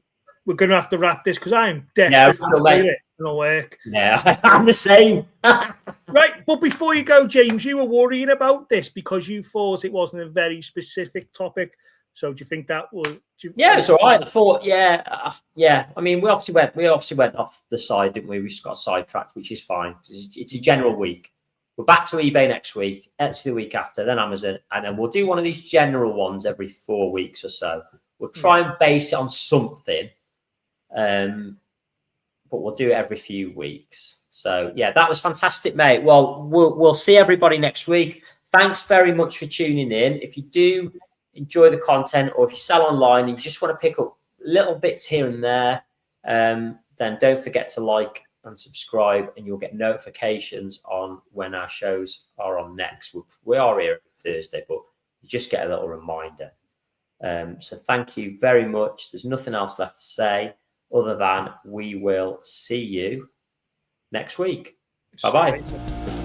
we're going to have to wrap this because I'm desperate to do it. It's going to work. Yeah, I'm the same. Right, but before you go, James, you were worrying about this because you thought it wasn't a very specific topic. So do you think that was? Yeah, it's all right. I thought, yeah. I mean, we obviously went off the side, didn't we? We just got sidetracked, which is fine. It's a general week. We're back to eBay next week, Etsy the week after, then Amazon, and then we'll do one of these general ones every 4 weeks or so. We'll try and base it on something, but we'll do it every few weeks. So yeah, that was fantastic, mate. Well, we'll see everybody next week. Thanks very much for tuning in. If you do enjoy the content, or if you sell online and you just want to pick up little bits here and there, then don't forget to like and subscribe, and you'll get notifications on when our shows are on next. We are here every Thursday, but you just get a little reminder. So thank you very much. There's nothing else left to say other than we will see you next week. Bye-bye.